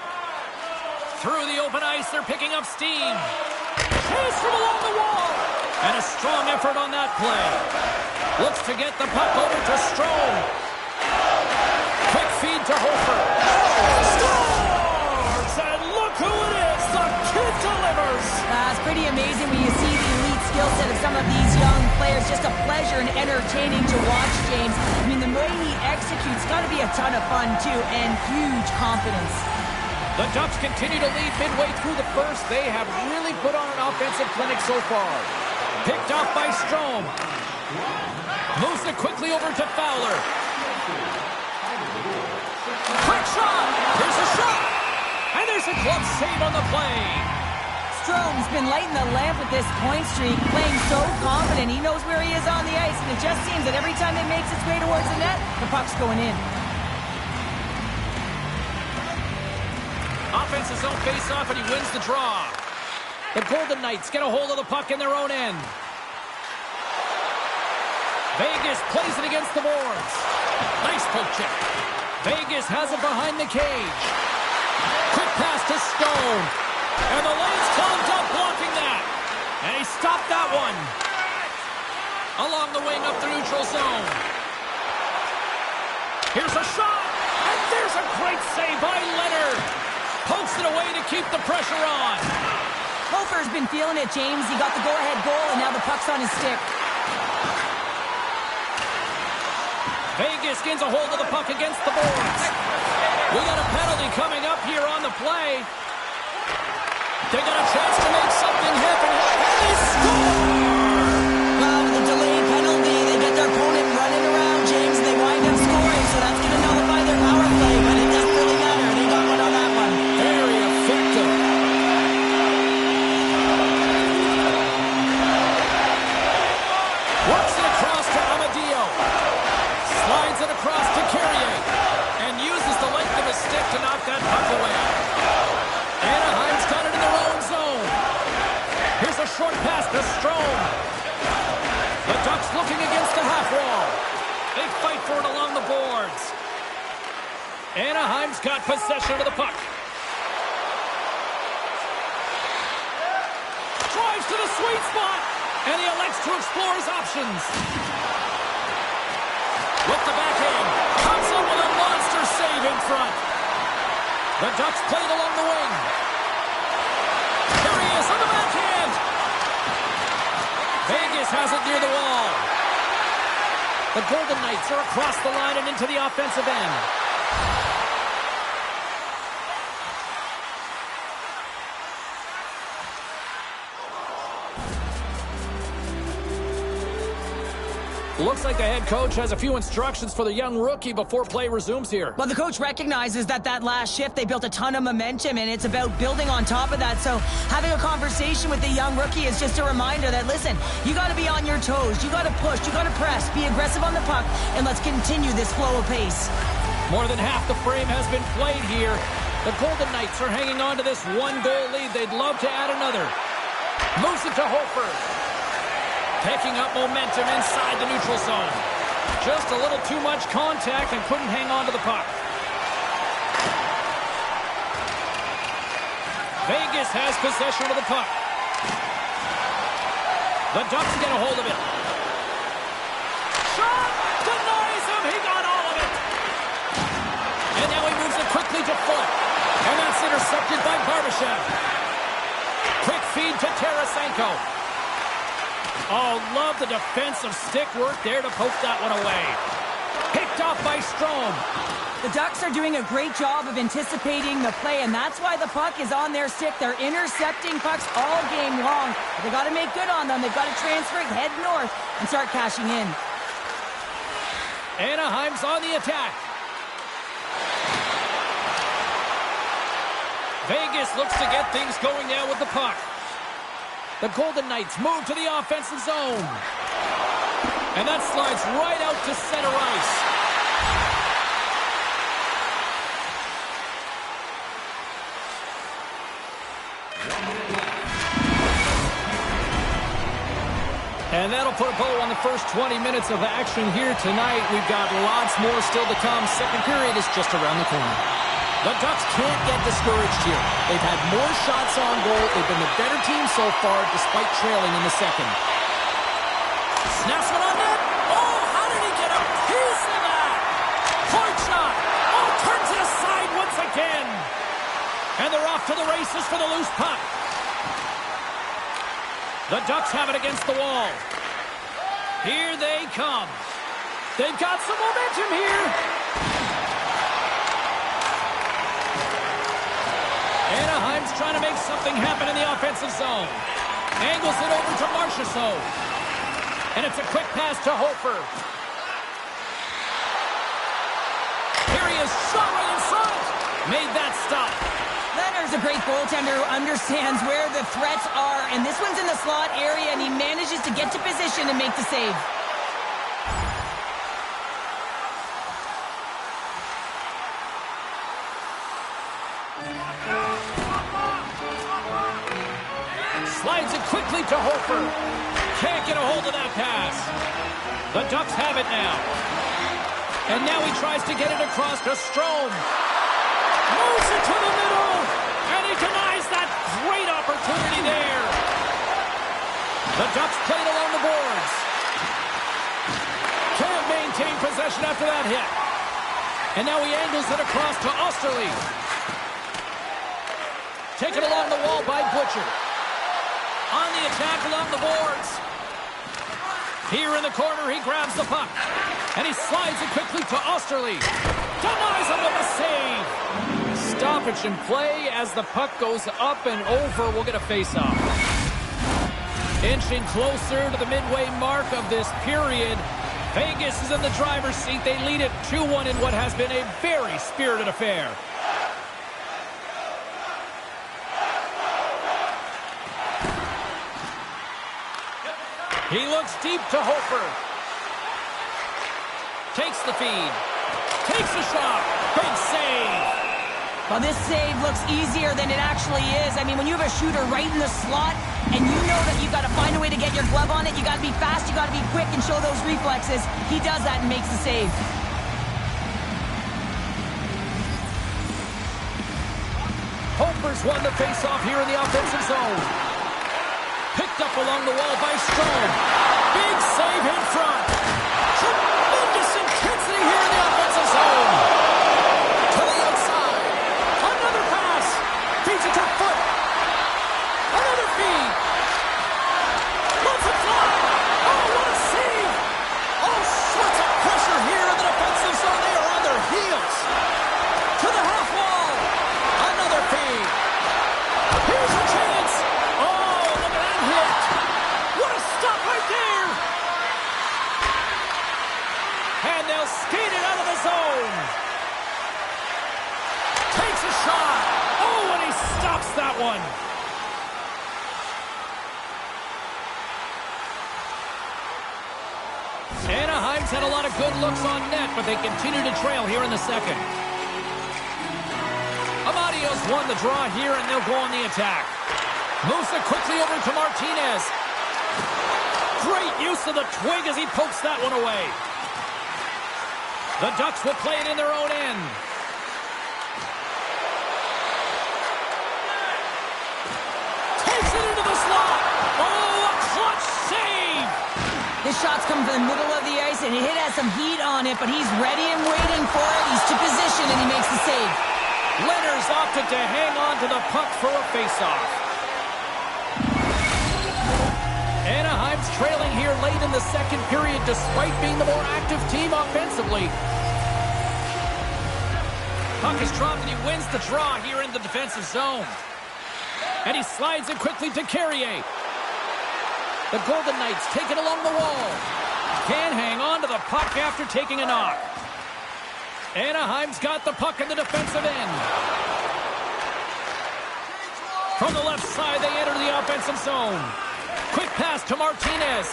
Speaker 1: Through the open ice, they're picking up steam. Chase from along the wall. And a strong effort on that play. Looks to get the puck over to Strome. Quick feed to Hofer. Scores! And look who it is. The kid delivers.
Speaker 3: It's pretty amazing when you see the elite skill set of some of these young players. Just a pleasure and entertaining to watch, James. I mean, the way he executes executes, got to be a ton of fun, too, and huge confidence.
Speaker 1: The Ducks continue to lead midway through the first. They have really put on an offensive clinic so far. Picked off by Strome. Moves it quickly over to Fowler. Quick shot! Here's a shot! And there's a glove save on the play.
Speaker 3: Strome's been lighting the lamp with this point streak, playing so confident. He knows where he is on the ice, and it just seems that every time it makes its way towards the net, the puck's going in.
Speaker 1: Offense's own face-off, and he wins the draw. The Golden Knights get a hold of the puck in their own end. Vegas plays it against the boards. Nice poke check. Vegas has it behind the cage. Quick pass to Stone. And the lane's clogged up, blocking that. And he stopped that one. Along the wing up the neutral zone. Here's a shot. And there's a great save by Leonard. Pokes it away to keep the pressure on.
Speaker 3: Hofer's been feeling it, James. He got the go-ahead goal, and now the puck's on his stick.
Speaker 1: Vegas gains a hold of the puck against the boards. We got a penalty coming up here on the play. They got a chance to make something happen. And they score!
Speaker 3: Well, with a delayed penalty, they get their opponent running around, James, and they wind up scoring, so that's going to nullify their power play, but it doesn't really matter. They got one on that one.
Speaker 1: Very effective. Works it across to Amadio. Slides it across to Carrier. And uses the length of his stick to knock that puck away. Anaheim's got it in their own zone. Here's a short pass to Strome. The Ducks looking against the half wall. They fight for it along the boards. Anaheim's got possession of the puck. Drives to the sweet spot. And he elects to explore his options. With the backhand. Comes up with a monster save in front. The Ducks play it along the wing. There he is on the backhand. Vegas has it near the wall. The Golden Knights are across the line and into the offensive end. Looks like the head coach has a few instructions for the young rookie before play resumes here.
Speaker 3: Well, the coach recognizes that last shift, they built a ton of momentum, and it's about building on top of that. So having a conversation with the young rookie is just a reminder that, listen, you got to be on your toes. You got to push. You got to press. Be aggressive on the puck, and let's continue this flow of pace.
Speaker 1: More than half the frame has been played here. The Golden Knights are hanging on to this one-goal lead. They'd love to add another. Moves it to Hofer. Picking up momentum inside the neutral zone. Just a little too much contact and couldn't hang on to the puck. Vegas has possession of the puck. The Ducks get a hold of it. Shot! Denies him! He got all of it! And now he moves it quickly to Foot. And that's intercepted by Barbashev. Quick feed to Tarasenko. Oh, love the defensive stick work there to poke that one away. Picked off by Strome.
Speaker 3: The Ducks are doing a great job of anticipating the play, and that's why the puck is on their stick. They're intercepting pucks all game long. They got to make good on them. They've got to transfer it, head north, and start cashing in.
Speaker 1: Anaheim's on the attack. Vegas looks to get things going now with the puck. The Golden Knights move to the offensive zone. And that slides right out to center ice. And that'll put a bow on the first 20 minutes of action here tonight. We've got lots more still to come. Second period is just around the corner. The Ducks can't get discouraged here. They've had more shots on goal. They've been the better team so far, despite trailing in the second. Snaps one on net. Oh, how did he get a piece of that? Hard shot. Oh, turns it aside once again. And they're off to the races for the loose puck. The Ducks have it against the wall. Here they come. They've got some momentum here. trying to make something happen in the offensive zone. Angles it over to Marchessault. And it's a quick pass to Hofer. Here he is, shot right in front. Made that stop.
Speaker 3: Leonard's a great goaltender who understands where the threats are, and this one's in the slot area, and he manages to get to position and make the save.
Speaker 1: Slides it quickly to Hofer. Can't get a hold of that pass. The Ducks have it now. And now he tries to get it across to Strome. Moves it to the middle. And he denies that great opportunity there. The Ducks played along the boards. Can't maintain possession after that hit. And now he angles it across to Osterley. Taken along the wall by Butcher. On the attack along the boards. Here in the corner, he grabs the puck. And he slides it quickly to Osterley. Denies him with a save. Stoppage in play as the puck goes up and over. We'll get a face-off. Inching closer to the midway mark of this period. Vegas is in the driver's seat. They lead it 2-1 in what has been a very spirited affair. He looks deep to Hofer. Takes the feed. Takes the shot. Big save.
Speaker 3: Well, this save looks easier than it actually is. I mean, when you have a shooter right in the slot and you know that you've got to find a way to get your glove on it, you got to be fast, you got to be quick and show those reflexes. He does that and makes the save.
Speaker 1: Hofer's won the faceoff here in the offensive zone. Picked up along the wall by Strome. Big save in front. Tremendous intensity here in the offensive zone. To the outside. Another pass. Feeds it to foot. Another feed. Lets it fly. Oh, what a save. All sorts of pressure here in the defensive zone. They are on their heels. To the half wall. Another feed. Here's a chance. What a stop right there! And they'll skate it out of the zone. Takes a shot. Oh, and he stops that one. Anaheim's had a lot of good looks on net, but they continue to trail here in the second. Amadio's won the draw here, and they'll go on the attack. Moves it quickly over to Martinez. Great use of the twig as he pokes that one away. The Ducks will play it in their own end. Takes it into the slot. Oh, a clutch save.
Speaker 3: This shot's coming from the middle of the ice, and it has some heat on it, but he's ready and waiting for it. He's to position, and he makes the save.
Speaker 1: Leonard's opted to hang on to the puck for a faceoff. Anaheim's trailing here late in the second period despite being the more active team offensively. Puck is dropped and he wins the draw here in the defensive zone. And he slides it quickly to Carrier. The Golden Knights take it along the wall. Can hang on to the puck after taking a knock. Anaheim's got the puck in the defensive end. From the left side, they enter the offensive zone. Quick pass to Martinez.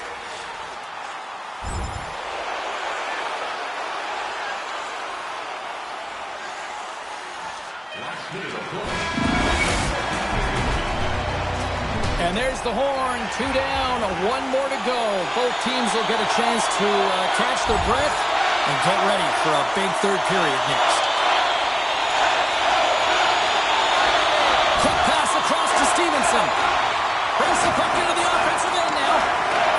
Speaker 1: And there's the horn. 2 down, 1 more to go. Both teams will get a chance to catch their breath and get ready for a big third period next. Quick pass across to Stevenson. Brings the puck into the offensive end now.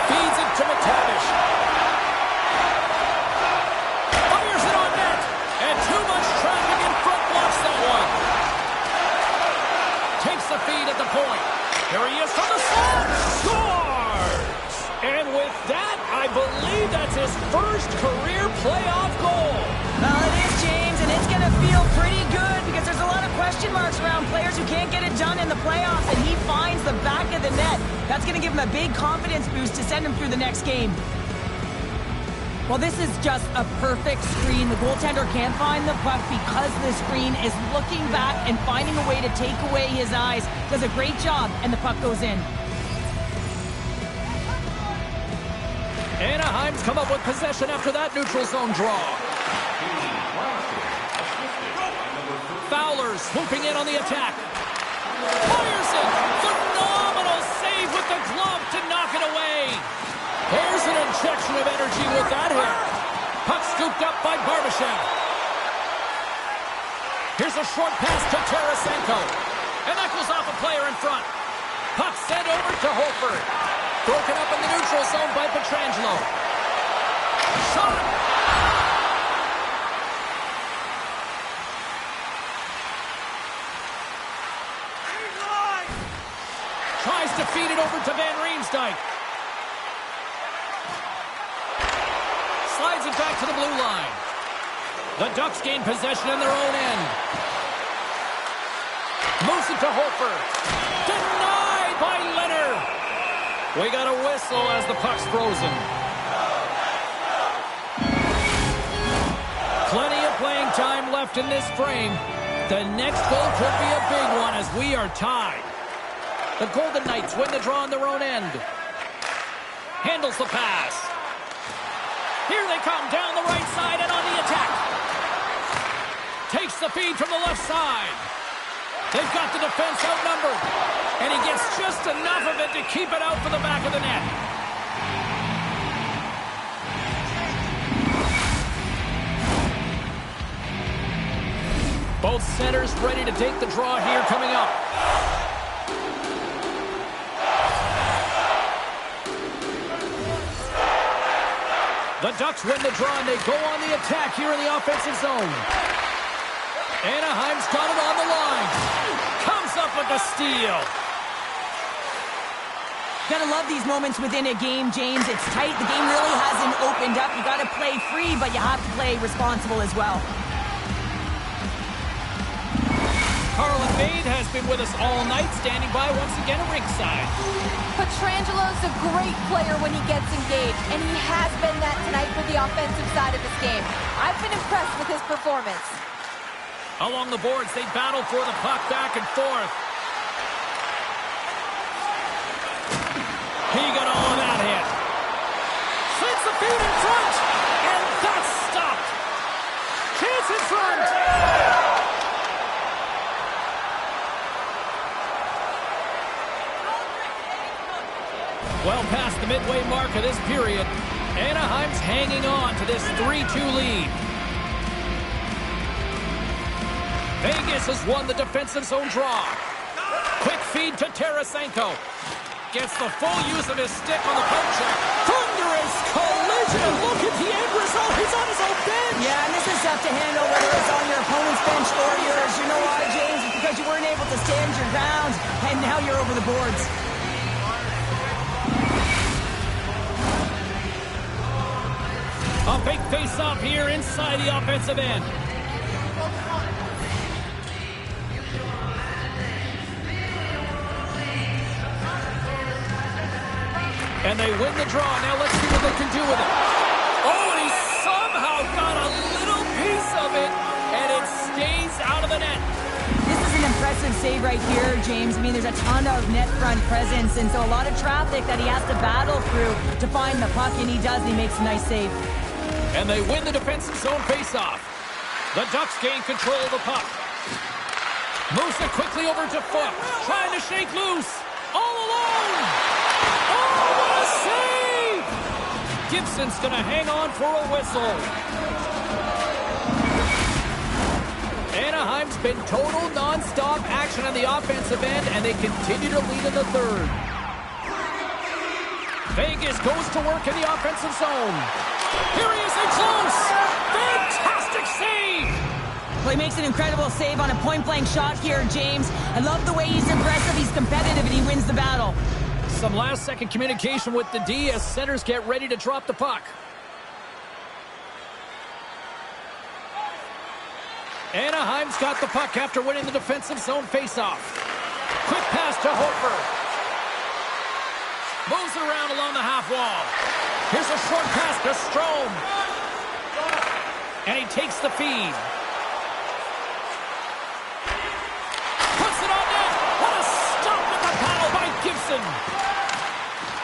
Speaker 1: Feeds it to McTavish. Fires it on net. And too much traffic in front blocks that one. Takes the feed at the point. Here he is from the slot. Scores! And with that, I believe that's his first career playoff goal.
Speaker 3: Well, it is, James, and it's going to feel pretty good because there's a lot of question marks around around players who can't get it done in the playoffs, and he finds the back of the net. That's going to give him a big confidence boost to send him through the next game. Well, this is just a perfect screen. The goaltender can't find the puck because the screen is looking back and finding a way to take away his eyes. Does a great job, and the puck goes in.
Speaker 1: Anaheim's come up with possession after that neutral zone draw. Fowler swooping in on the attack. Fires it! Phenomenal save with the glove to knock it away. There's an injection of energy with that hit. Puck scooped up by Barbashev. Here's a short pass to Tarasenko. And that goes off a player in front. Puck sent over to Holford. Broken up in the neutral zone by Pietrangelo. Shot! Tries to feed it over to Van Riemsdyk. Slides it back to the blue line. The Ducks gain possession in their own end. Moves it to Holford. Denied by Leonard. We got a whistle as the puck's frozen. Plenty of playing time left in this frame. The next goal could be a big one as we are tied. The Golden Knights win the draw on their own end. Handles the pass. Here they come down the right side and on the attack. Takes the feed from the left side. They've got the defense outnumbered. And he gets just enough of it to keep it out for the back of the net. Both centers ready to take the draw here coming up. The Ducks win the draw, and they go on the attack here in the offensive zone. Anaheim's got it on the line. Comes up with the steal.
Speaker 3: Gotta love these moments within a game, James. It's tight. The game really hasn't opened up. You gotta play free, but you have to play responsible as well.
Speaker 1: Carlin Maid has been with us all night, standing by once again at ringside.
Speaker 4: Pietrangelo's a great player when he gets engaged, and he has been that tonight for the offensive side of this game. I've been impressed with his performance.
Speaker 1: Along the boards, they battle for the puck back and forth. He got all of that hit. Sends the feed in front, and that's stopped. Chance in front. Well past the midway mark of this period, Anaheim's hanging on to this 3-2 lead. Vegas has won the defensive zone draw. Quick feed to Tarasenko. Gets the full use of his stick on the poke check. Thunderous collision. Look at the end result. He's on his own bench.
Speaker 3: Yeah, and this is tough to handle whether it's on your opponent's bench or yours. You know why, James? It's because you weren't able to stand your ground, and now you're over the boards.
Speaker 1: A big face-off here inside the offensive end. And they win the draw. Now let's see what they can do with it. Oh, and he somehow got a little piece of it, and it stays out of the net.
Speaker 3: This is an impressive save right here, James. I mean, there's a ton of net front presence, and so a lot of traffic that he has to battle through to find the puck, and he does, and he makes a nice save.
Speaker 1: And they win the defensive zone face-off. The Ducks gain control of the puck. Moves it quickly over to Foot. Trying to shake loose. All alone. Oh, what a save! Gibson's going to hang on for a whistle. Anaheim's been total non-stop action on the offensive end, and they continue to lead in the third. Vegas goes to work in the offensive zone. Here he is in close. Fantastic save.
Speaker 3: Well, he makes an incredible save on a point-blank shot here, James. I love the way he's impressive, he's competitive, and he wins the battle.
Speaker 1: Some last-second communication with the D as centers get ready to drop the puck. Anaheim's got the puck after winning the defensive zone faceoff. Quick pass to Hofer. Moves it around along the half wall. Here's a short pass to Strome. And he takes the feed. Puts it on net. What a stop with the paddle by Gibson.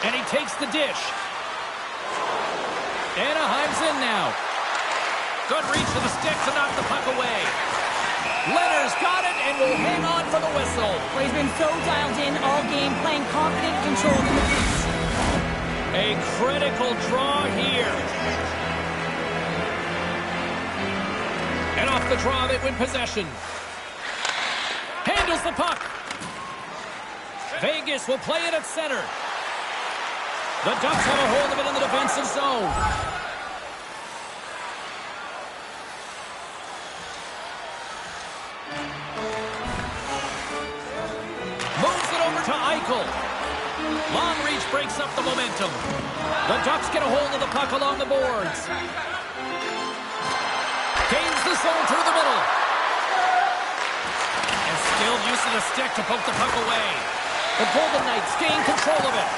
Speaker 1: And he takes the dish. Anaheim's in now. Good reach to the stick to knock the puck away. Leonard's got it and will hang on for the whistle.
Speaker 3: Well, he's been so dialed in all game, playing confident, controlled in the crease.
Speaker 1: A critical draw here. And off the draw, they win possession. Handles the puck. Vegas will play it at center. The Ducks have a hold of it in the defensive zone. Moves it over to Eichel. Long reach breaks up the momentum. The Ducks get a hold of the puck along the boards. Gains the zone through the middle. And skilled use of the stick to poke the puck away. The Golden Knights gain control of it.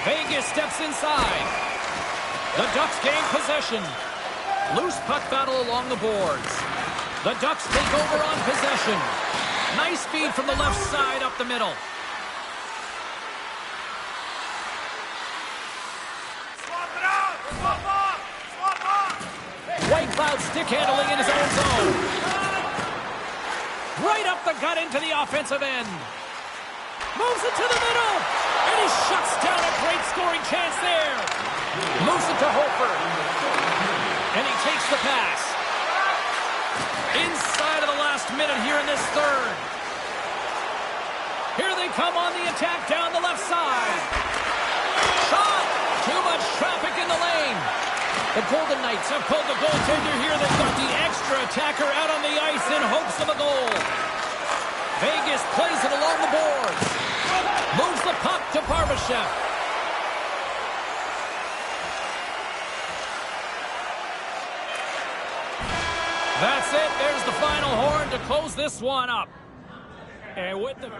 Speaker 1: Vegas steps inside. The Ducks gain possession. Loose puck battle along the boards. The Ducks take over on possession. Nice feed from the left side up the middle.
Speaker 5: Swap it out! Swap off! Swap off!
Speaker 1: White Cloud stick handling in his own zone. Right up the gut into the offensive end. Moves it to the middle. And he shuts down a great scoring chance there. Moves it to Hofer. And he takes the pass. Inside of the last minute here in this third. Here they come on the attack down the left side. Shot! Too much traffic in the lane. The Golden Knights have pulled the goaltender here. They've got the extra attacker out on the ice in hopes of a goal. Vegas plays it along the boards. Moves the puck to Barbashev. That's it. There's the final horn to close this one up. And with the...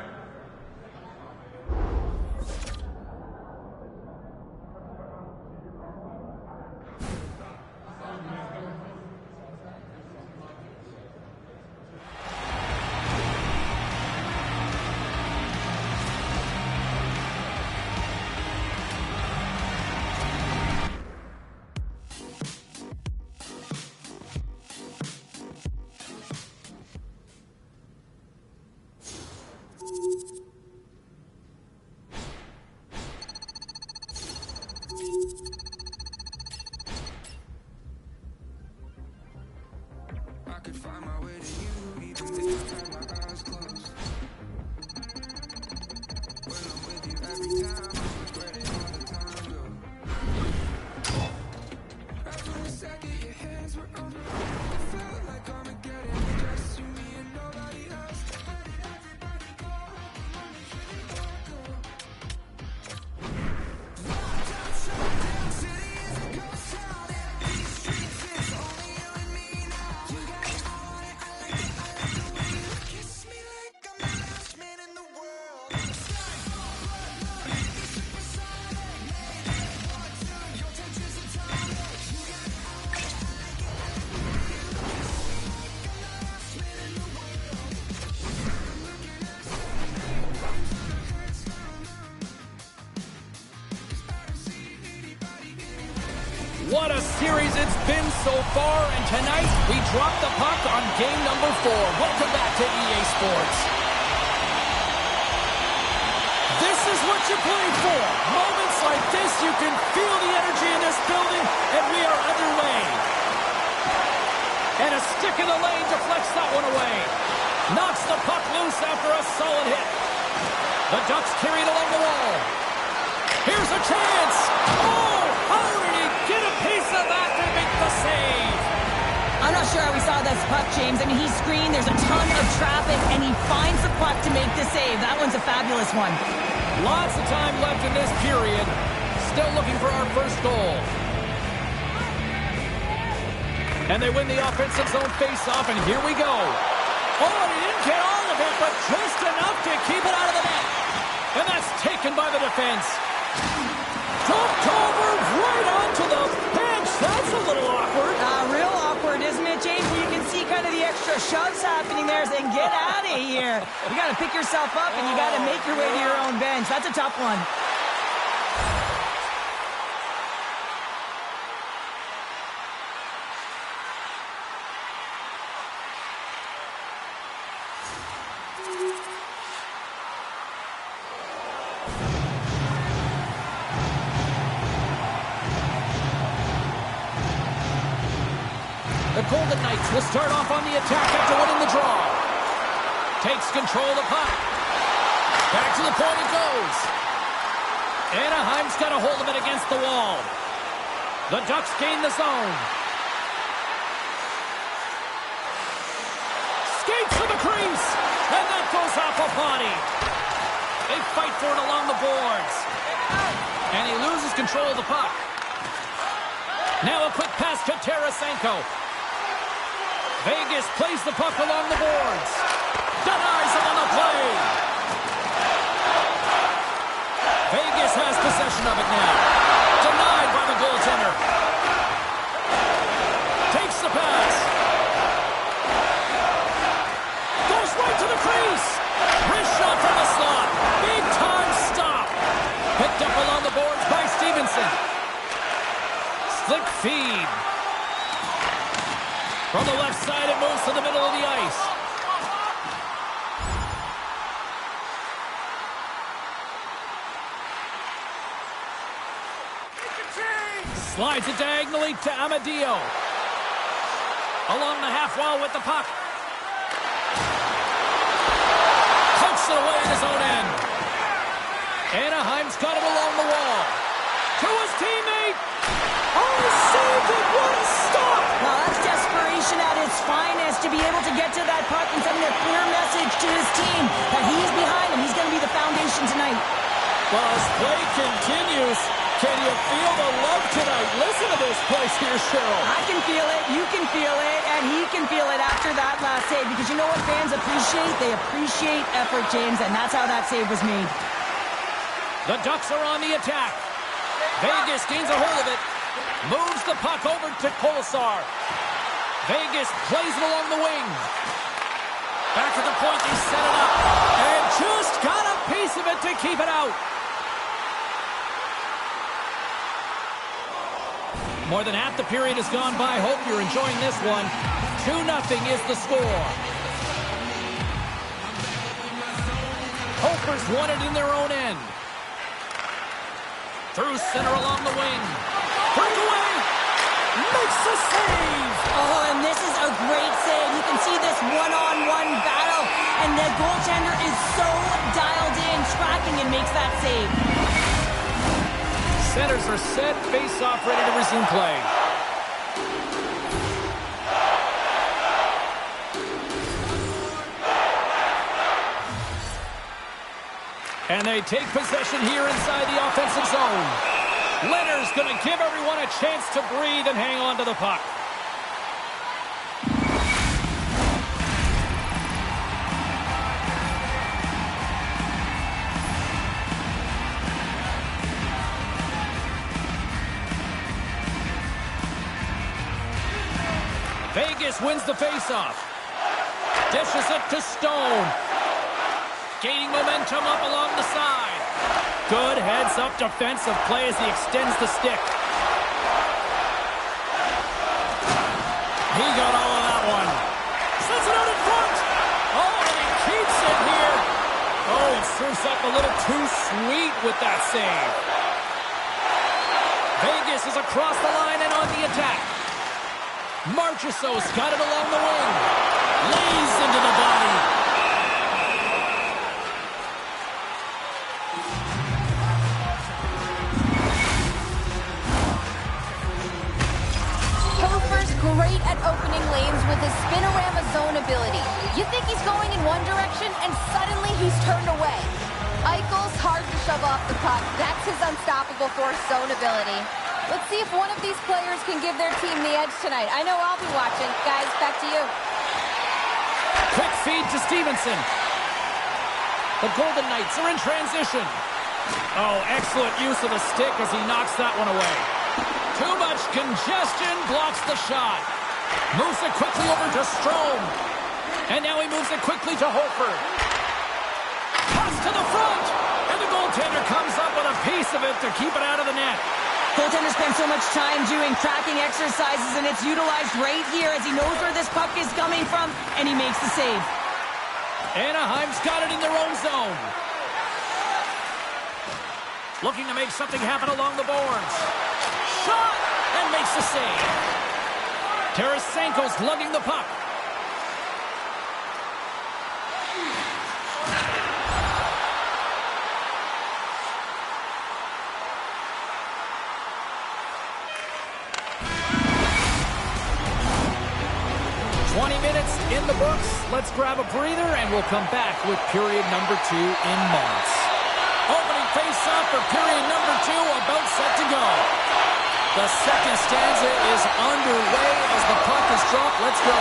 Speaker 2: I could find my way to you, even if I had my eyes closed. When I'm with you every time, I regret it all the time, After a second, your hands were on me. It felt like Armageddon, just you, me, and nobody else. Where did everybody go? Locked up, shut down, city is a ghost town. In these streets, it's only you and me now. You got it, I want it, I like it, I like the way you kiss me like I'm the last man in the world. Sky full blood, love, be supersonic. Maybe part two, your touch is atomic. You got it, I want it, I like it, I like the way you kiss me like I'm the last man in the world. I'm looking at something, things that hurt so numb. 'Cause I don't see anybody anywhere.
Speaker 1: What a series it's been so far, and tonight we drop the puck on game number 4. Welcome back to EA Sports. This is what you play for. Moments like this, you can feel the energy in this building, and we are underway. And a stick in the lane deflects that one away. Knocks the puck loose after a solid hit. The Ducks carry it along the wall. Here's a chance. Oh, how did he get a piece of that to make the save?
Speaker 3: I'm not sure how we saw this puck, James. I mean, he screened, there's a ton of traffic, and he finds the puck to make the save. That one's a fabulous one.
Speaker 1: Lots of time left in this period. Still looking for our first goal. And they win the offensive zone face-off, and here we go. Oh, and he didn't get all of it, but just enough to keep it out of the net. And that's taken by the defense. Dropped over right onto the bench. That's a little awkward.
Speaker 3: Real awkward, isn't it, James? You can see kind of the extra shoves happening there saying, get out of here. You got to pick yourself up, and you got to make your way to your own bench. That's a tough one.
Speaker 1: The Golden Knights will start off on the attack after winning the draw. Takes control of the puck. Back to the point it goes. Anaheim's got a hold of it against the wall. The Ducks gain the zone. Skates to the crease. And that goes off a body. They fight for it along the boards. And he loses control of the puck. Now a quick pass to Tarasenko. Vegas plays the puck along the boards. Denies him on the play. Vegas has possession of it now. Denied by the goaltender. Takes the pass. Goes right to the crease. Wrist shot from the slot. Big time stop. Picked up along the boards by Stevenson. Slick feed. From the left side, it moves to the middle of the ice. Slides it diagonally to Amadio. Along the half wall with the puck. Pokes it away in his own end. Anaheim's got it along the wall. To his teammate. Oh, he saved it. What a stop.
Speaker 3: Well, that's desperation at its finest to be able to get to that puck and send a clear message to his team that he's behind him. He's going to be the foundation tonight.
Speaker 1: Well, as play continues, can you feel the love tonight? Listen to this place here, Cheryl.
Speaker 3: I can feel it, you can feel it, and he can feel it after that last save. Because you know what fans appreciate? They appreciate effort, James, and that's how that save was made.
Speaker 1: The Ducks are on the attack. Vegas gains a hold of it. Moves the puck over to Kolesar. Vegas plays it along the wing. Back at the point, they set it up. And just got a piece of it to keep it out. More than half the period has gone by. Hope you're enjoying this one. 2-0 is the score. Hopers won it in their own end. Through center along the wing. Breakaway. Makes the save.
Speaker 3: Oh, and this is a great save. You can see this one-on-one battle. And the goaltender is so dialed in, tracking and makes that save.
Speaker 1: Centers are set, face-off, ready to resume play. And they take possession here inside the offensive zone. Leonard's going to give everyone a chance to breathe and hang on to the puck. Vegas wins the faceoff. Dishes it to Stone. Gaining momentum up along the side. Good heads-up defensive play as he extends the stick. He got all of that one. Sends it out in front. Oh, and he keeps it here. Oh, he serves up a little too sweet with that save. Vegas is across the line and on the attack. Marchessault's got it along the wing. Lays into the body.
Speaker 4: Great at opening lanes with his spinorama zone ability. You think he's going in one direction, and suddenly he's turned away. Eichel's hard to shove off the puck. That's his unstoppable force zone ability. Let's see if one of these players can give their team the edge tonight. I know I'll be watching. Guys, back to you.
Speaker 1: Quick feed to Stevenson. The Golden Knights are in transition. Oh, excellent use of the stick as he knocks that one away. Too much congestion blocks the shot. Moves it quickly over to Strome. And now he moves it quickly to Hofer. Pass to the front. And the goaltender comes up with a piece of it to keep it out of the net.
Speaker 3: Goaltender spends so much time doing tracking exercises, and it's utilized right here as he knows where this puck is coming from, and he makes the save.
Speaker 1: Anaheim's got it in their own zone. Looking to make something happen along the boards. Shot! And makes the save. Tarasenko's lugging the puck. Minutes in the books. Let's grab a breather and we'll come back with period number 2 in moments. Opening face-off for period number 2, about set to go. The second stanza is underway as the puck is dropped. Let's go.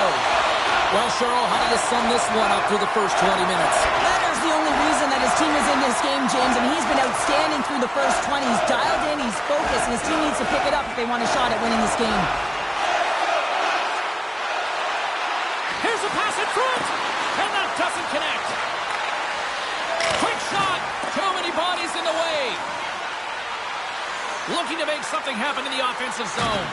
Speaker 1: Well, Cheryl, how do you sum this one up through the first 20 minutes?
Speaker 3: Leonard's the only reason that his team is in this game, James, and he's been outstanding through the first 20. He's dialed in, he's focused, and his team needs to pick it up if they want a shot at winning this game.
Speaker 1: Here's a pass in front, and that doesn't connect. Quick shot, too many bodies in the way. Looking to make something happen in the offensive zone.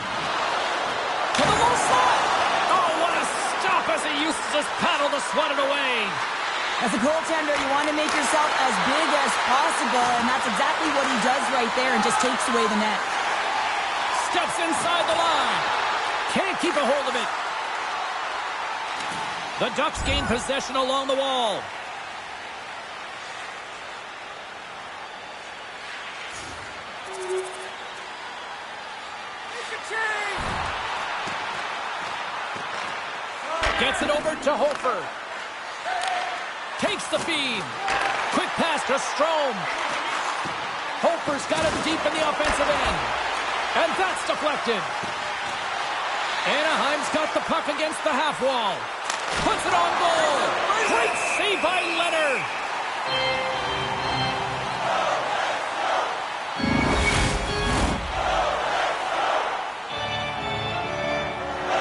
Speaker 1: To the low slot. Oh, what a stop as he uses his paddle to swat it away.
Speaker 3: As a goaltender, you want to make yourself as big as possible, and that's exactly what he does right there and just takes away the net.
Speaker 1: Steps inside the line. Can't keep a hold of it. The Ducks gain possession along the wall. Gets it over to Hofer. Takes the feed. Quick pass to Strome. Hofer's got it deep in the offensive end. And that's deflected. Anaheim's got the puck against the half wall. Puts it on goal. Great save by Leonard.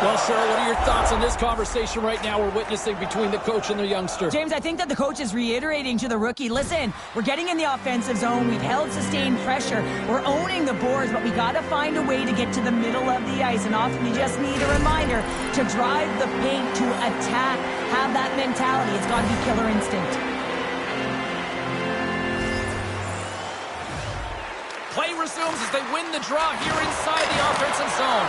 Speaker 1: Well, Cheryl, what are your thoughts on this conversation right now we're witnessing between the coach and the youngster?
Speaker 3: James, I think that the coach is reiterating to the rookie, listen, we're getting in the offensive zone. We've held sustained pressure. We're owning the boards, but we got to find a way to get to the middle of the ice. And often we just need a reminder to drive the paint, to attack, have that mentality. It's got to be killer instinct.
Speaker 1: Play resumes as they win the draw here inside the offensive zone.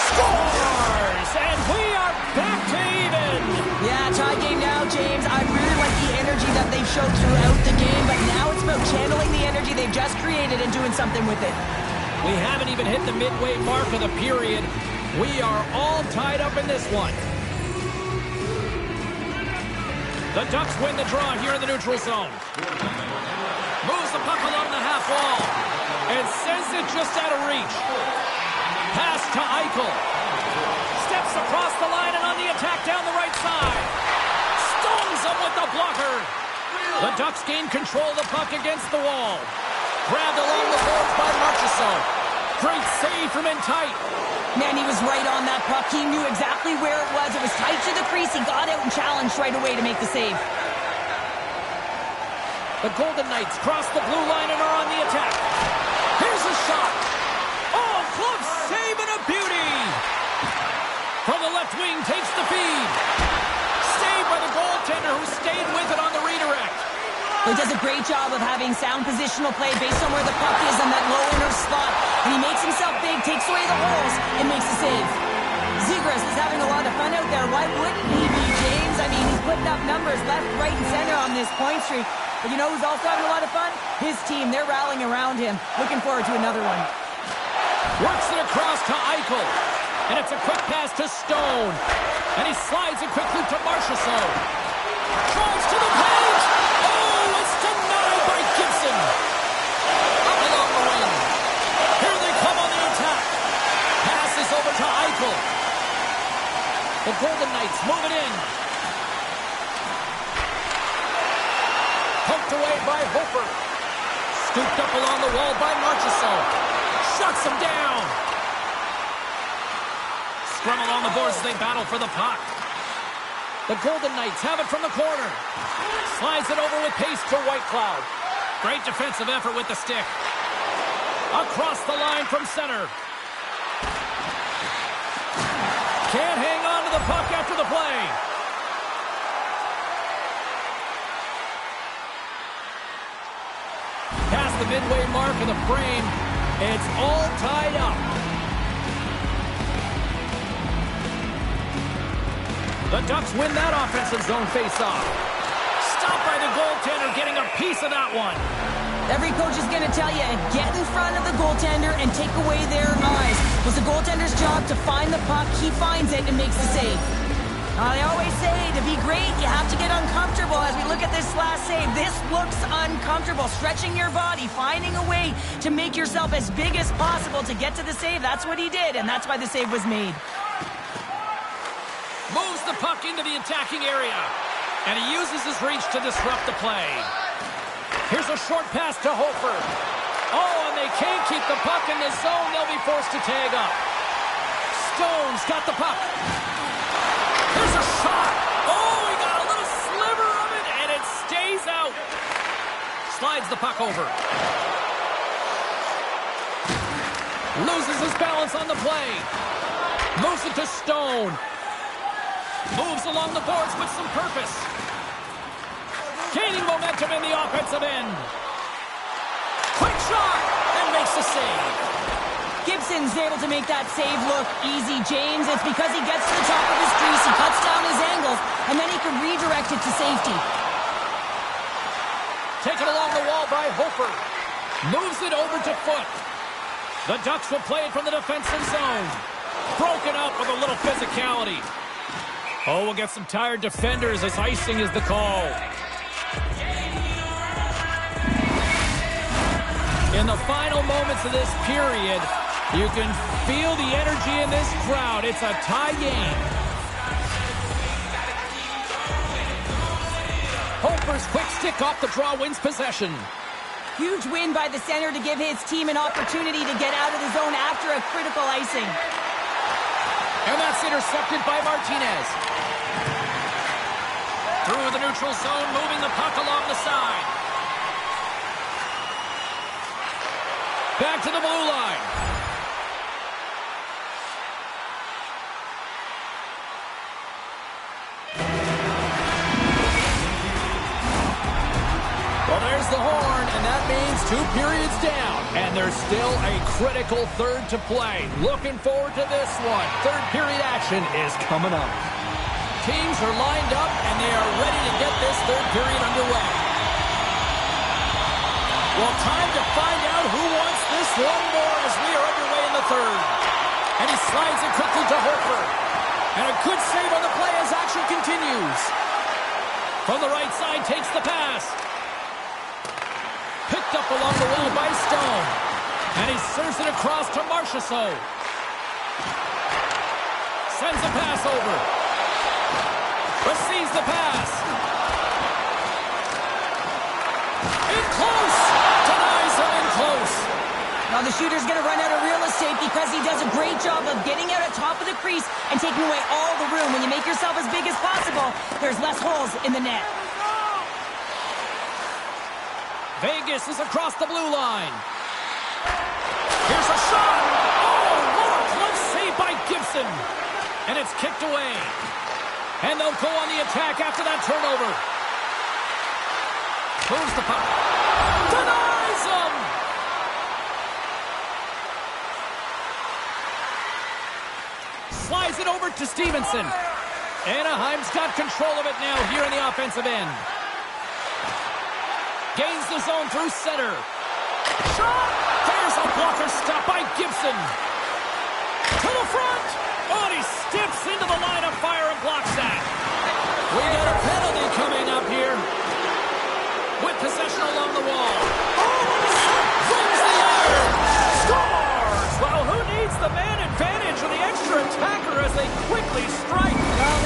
Speaker 1: Scores! And we are back to even!
Speaker 3: Yeah, tie game now, James. I really like the energy that they've showed throughout the game, but now it's about channeling the energy they've just created and doing something with it.
Speaker 1: We haven't even hit the midway mark of the period. We are all tied up in this one. The Ducks win the draw here in the neutral zone. Moves the puck along the half wall. And sends it just out of reach. Pass to Eichel. Steps across the line and on the attack down the right side. Stones him with the blocker. The Ducks gain control of the puck against the wall. Grabbed along the boards by Marchessault. Great save from in tight.
Speaker 3: Man, he was right on that puck. He knew exactly where it was. It was tight to the crease. He got out and challenged right away to make the save.
Speaker 1: The Golden Knights cross the blue line and are on the attack. Here's a shot. Oh, glove save and a beauty. From the left wing, takes the feed. Saved by the goaltender who stayed with it on the redirect.
Speaker 3: He does a great job of having sound positional play based on where the puck is in that low inner slot. And he makes himself big, takes away the holes, and makes the save. Zegras is having a lot of fun out there. Why wouldn't he be, James? I mean, he's putting up numbers left, right, and center on this point streak. But you know who's also having a lot of fun? His team. They're rallying around him. Looking forward to another one.
Speaker 1: Works it across to Eichel. And it's a quick pass to Stone. And he slides it quickly to Marchessault. Drives to the paint. Oh, it's denied by Gibson. Up along the wing. Here they come on the attack. Golden Knights move it in. Poked away by Hofer. Scooped up along the wall by Marchessault. Shuts him down. Scrum along the boards as they battle for the puck. The Golden Knights have it from the corner. Slides it over with pace to Whitecloud. Great defensive effort with the stick. Across the line from center. Can't hang on to the puck after the play. Past the midway mark of the frame, it's all tied up. The Ducks win that offensive zone faceoff. Stopped by the goaltender, getting a piece of that one.
Speaker 3: Every coach is going to tell you, get in front of the goaltender and take away their eyes. It was the goaltender's job to find the puck. He finds it and makes the save. I always say, to be great, you have to get uncomfortable. As we look at this last save, this looks uncomfortable. Stretching your body, finding a way to make yourself as big as possible to get to the save. That's what he did, and that's why the save was made.
Speaker 1: Moves the puck into the attacking area, and he uses his reach to disrupt the play. Here's a short pass to Hofer. Oh, and they can't keep the puck in the zone. They'll be forced to tag up. Stone's got the puck. Here's a shot. Oh, he got a little sliver of it, and it stays out. Slides the puck over. Loses his balance on the play. Moves it to Stone. Moves along the boards with some purpose. Gaining momentum in the offensive end. Quick shot, and makes the save.
Speaker 3: Gibson's able to make that save look easy, James. It's because he gets to the top of his crease, he cuts down his angles, and then he can redirect it to safety.
Speaker 1: Taken along the wall by Hofer. Moves it over to Foot. The Ducks will play it from the defensive zone. Broken up with a little physicality. Oh, we'll get some tired defenders as icing is the call. In the final moments of this period, you can feel the energy in this crowd. It's a tie game. Hofer's quick stick off the draw wins possession.
Speaker 3: Huge win by the center to give his team an opportunity to get out of the zone after a critical icing.
Speaker 1: And that's intercepted by Martinez. Through the neutral zone, moving the puck along the side. Back to the blue line. Well, there's the horn, and that means 2 periods down. And there's still a critical third to play. Looking forward to this one. Third period action is coming up. Teams are lined up, and they are ready to get this third period underway. Well, time to find out who wants this one more as we are underway in the third. And he slides it quickly to Hofer. And a good save on the play as action continues. From the right side, takes the pass. Picked up along the wall by Stone. And he serves it across to Marchessault. Sends a pass over. Receives the pass. In close. Denies him in close.
Speaker 3: Now the shooter's going to run out of real estate because he does a great job of getting out at top of the crease and taking away all the room. When you make yourself as big as possible, there's less holes in the net.
Speaker 1: Vegas is across the blue line. Here's a shot. Oh, what a close save by Gibson. And it's kicked away. And they'll go on the attack after that turnover. Moves the puck. Denies him. Slides it over to Stevenson. Anaheim's got control of it now here in the offensive end. Gains the zone through center. Shot! There's a blocker stop by Gibson. To the front. Oh, and he steps into the line of fire and blocks that. We got a penalty coming up here. With possession along the wall. Oh, wins the iron. Scores! Well, who needs the man advantage or the extra attacker as they quickly strike?
Speaker 3: Well,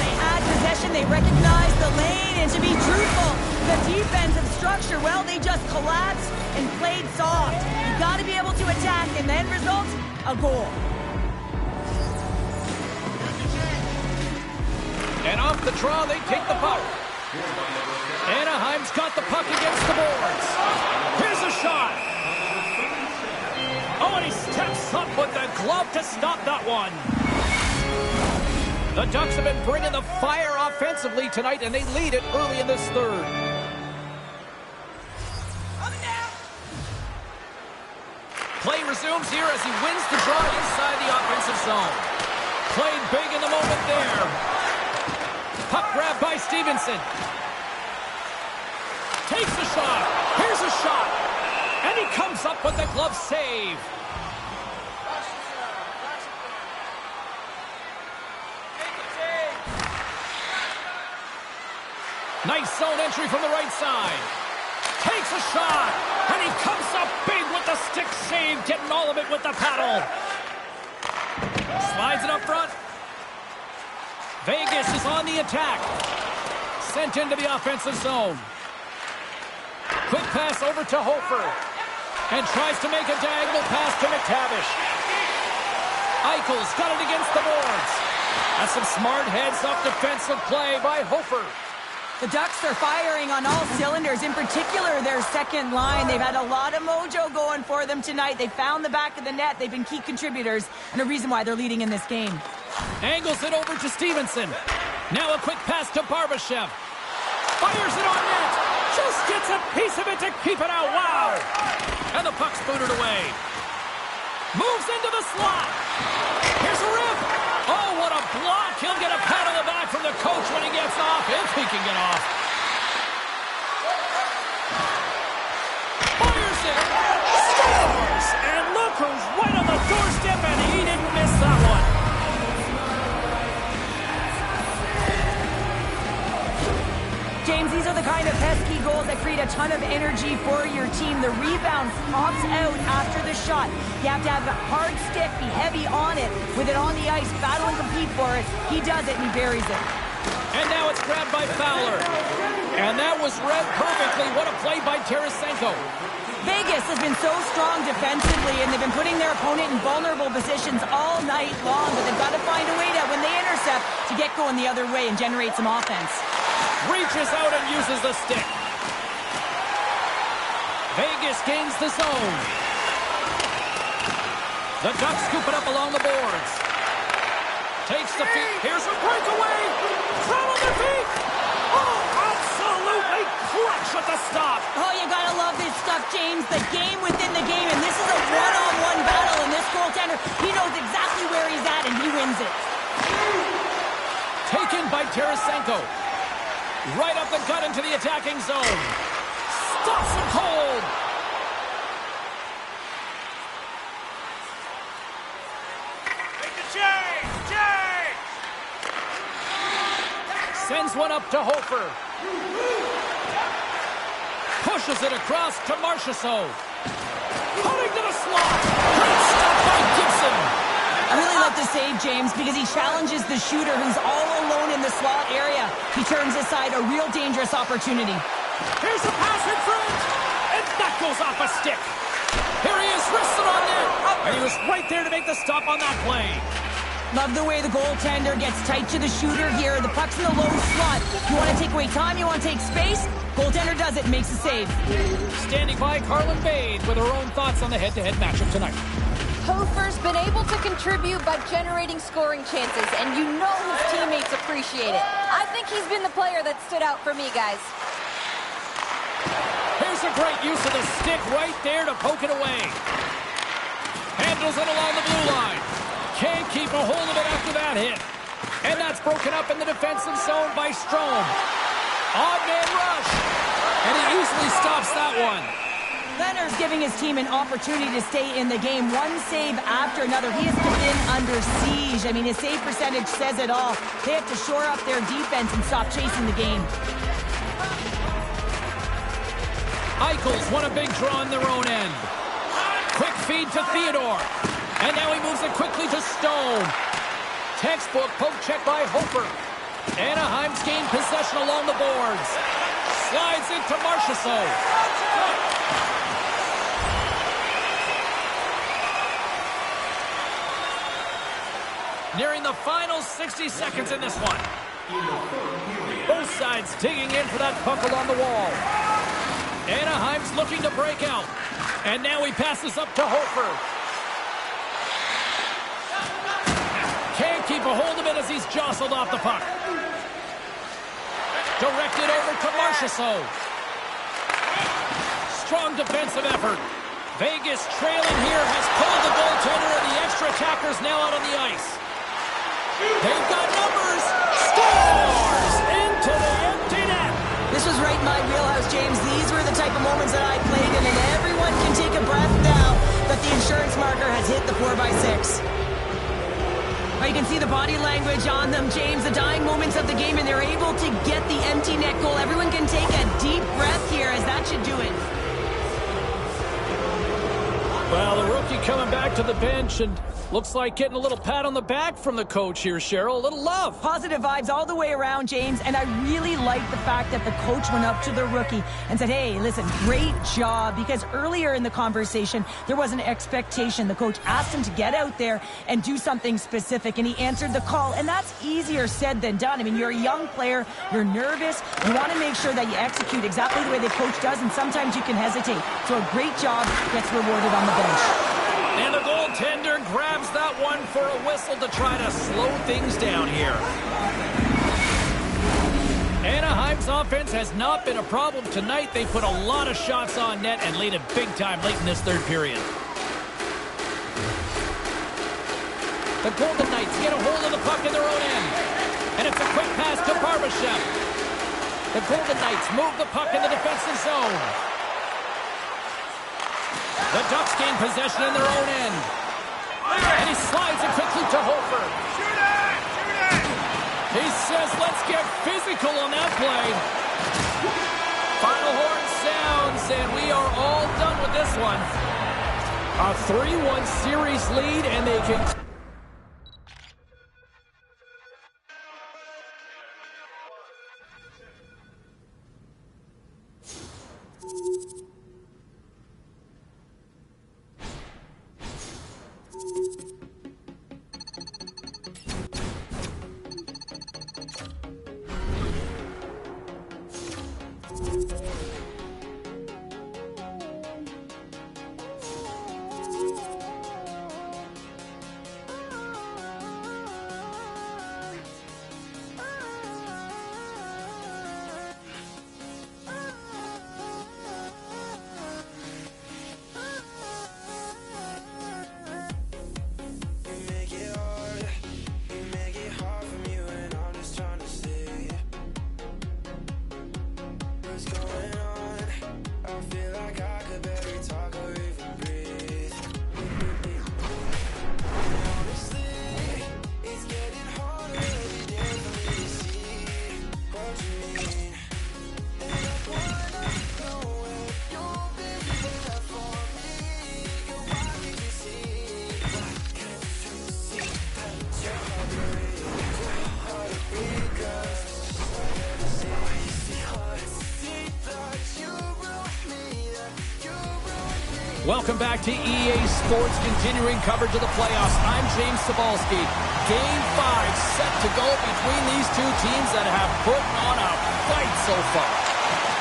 Speaker 3: structure, well, they just collapsed and played soft. You got to be able to attack, and the end result, a goal.
Speaker 1: And off the draw, they take the puck. Anaheim's got the puck against the boards. Here's a shot. Oh, and he steps up with the glove to stop that one. The Ducks have been bringing the fire offensively tonight, and they lead it early in this third. Play resumes here as he wins the draw inside the offensive zone. Played big in the moment there. Puck grab by Stevenson. Takes a shot. Here's a shot. And he comes up with the glove save. Nice zone entry from the right side. Takes a shot. And he comes up big with the stick save, getting all of it with the paddle. Slides it up front. Vegas is on the attack. Sent into the offensive zone. Quick pass over to Hofer. And tries to make a diagonal pass to McTavish. Eichel's got it against the boards. That's some smart heads-up defensive play by Hofer.
Speaker 3: The Ducks are firing on all cylinders, in particular their second line. They've had a lot of mojo going for them tonight. They found the back of the net. They've been key contributors and a reason why they're leading in this game.
Speaker 1: Angles it over to Stevenson. Now a quick pass to Barbashev. Fires it on net. Just gets a piece of it to keep it out. Wow. And the puck's booted away. Moves into the slot. Here's a rip. Oh, what a block. He'll get a pat on the back from the coach when he gets off, if he can get off. Fires it. Scores. And look who's right on the doorstep, and he didn't miss that one.
Speaker 3: James, these are the kind of pesky goals that create a ton of energy for your team. The rebound pops out after the shot. You have to have a hard stick, be heavy on it, with it on the ice, battle and compete for it. He does it, and he buries it.
Speaker 1: And now it's grabbed by Fowler. And that was read perfectly. What a play by Tarasenko.
Speaker 3: Vegas has been so strong defensively, and they've been putting their opponent in vulnerable positions all night long, but they've got to find a way to, when they intercept, to get going the other way and generate some offense.
Speaker 1: Reaches out and uses the stick. Vegas gains the zone. The Ducks scoop it up along the boards. Takes the feet. Here's a breakaway. Flat on their feet. Oh, absolutely clutch at the stop.
Speaker 3: Oh, you gotta love this stuff, James. The game within the game, and this is a one-on-one battle, and this goaltender, he knows exactly where he's at, and he wins it.
Speaker 1: Taken by Tarasenko. Right up the gut into the attacking zone. Stops him cold.
Speaker 5: Make the change!
Speaker 1: Sends one up to Hofer. Pushes it across to Marchessault. Cutting to the slot. Great stop by Gibson.
Speaker 3: I really like the save, James, because he challenges the shooter who's all alone in the slot area. He turns aside a real dangerous opportunity.
Speaker 1: Here's a pass in front. And that goes off a stick. Here he is, wristed on net. And he was right there to make the stop on that play.
Speaker 3: Love the way the goaltender gets tight to the shooter here. The puck's in the low slot. You want to take away time, you want to take space. Goaltender does it and makes a save.
Speaker 1: Standing by, Carlin Bade with her own thoughts on the head-to-head matchup tonight.
Speaker 4: Hofer's been able to contribute by generating scoring chances, and you know his teammates appreciate it. I think he's been the player that stood out for me, guys.
Speaker 1: Here's a great use of the stick right there to poke it away. Handles it along the blue line. Can't keep a hold of it after that hit. And that's broken up in the defensive zone by Strome. Odd man rush. And he easily stops that one.
Speaker 3: Leonard's giving his team an opportunity to stay in the game. One save after another. He has been under siege. I mean, his save percentage says it all. They have to shore up their defense and stop chasing the game.
Speaker 1: Eichel's won a big draw on their own end. Quick feed to Theodore. And now he moves it quickly to Stone. Textbook poke check by Hofer. Anaheim's gained possession along the boards. slides into Marchessault. Nearing the final 60 seconds in this one. Both sides digging in for that puck along the wall. Anaheim's looking to break out. And now he passes up to Hofer. Can't keep a hold of it as he's jostled off the puck. Directed over to Marchessault. Strong defensive effort. Vegas trailing here has pulled the goaltender, and the extra attackers now out on the ice. They've got numbers. Scores into the empty net.
Speaker 3: This was right in my wheelhouse, James. These were the type of moments that I played in, and everyone can take a breath now that the insurance marker has hit the 4x6. You can see the body language on them, James, the dying moments of the game, and they're able to get the empty net goal. Everyone can take a deep breath here, as that should do it.
Speaker 1: Well, the rookie coming back to the bench and looks like getting a little pat on the back from the coach here, Cheryl. A little love.
Speaker 3: Positive vibes all the way around, James, and I really like the fact that the coach went up to the rookie and said, hey, listen, great job, because earlier in the conversation, there was an expectation. The coach asked him to get out there and do something specific, and he answered the call, and that's easier said than done. I mean, you're a young player, you're nervous, you want to make sure that you execute exactly the way the coach does, and sometimes you can hesitate. So a great job gets rewarded on the bench.
Speaker 1: And the goaltender grabs that one for a whistle to try to slow things down here. Anaheim's offense has not been a problem tonight. They put a lot of shots on net and laid it big time late in this third period. The Golden Knights get a hold of the puck in their own end. And it's a quick pass to Barbashev. The Golden Knights move the puck in the defensive zone. The Ducks gain possession in their own end. And he slides it quickly to Hofer.
Speaker 5: Shoot it! Shoot it!
Speaker 1: He says, let's get physical on that play. Final horn sounds, and we are all done with this one. A 3-1 series lead, and they can... Welcome back to EA Sports, continuing coverage of the playoffs. I'm James Cebulski. Game 5 set to go between these two teams that have put on a fight so far.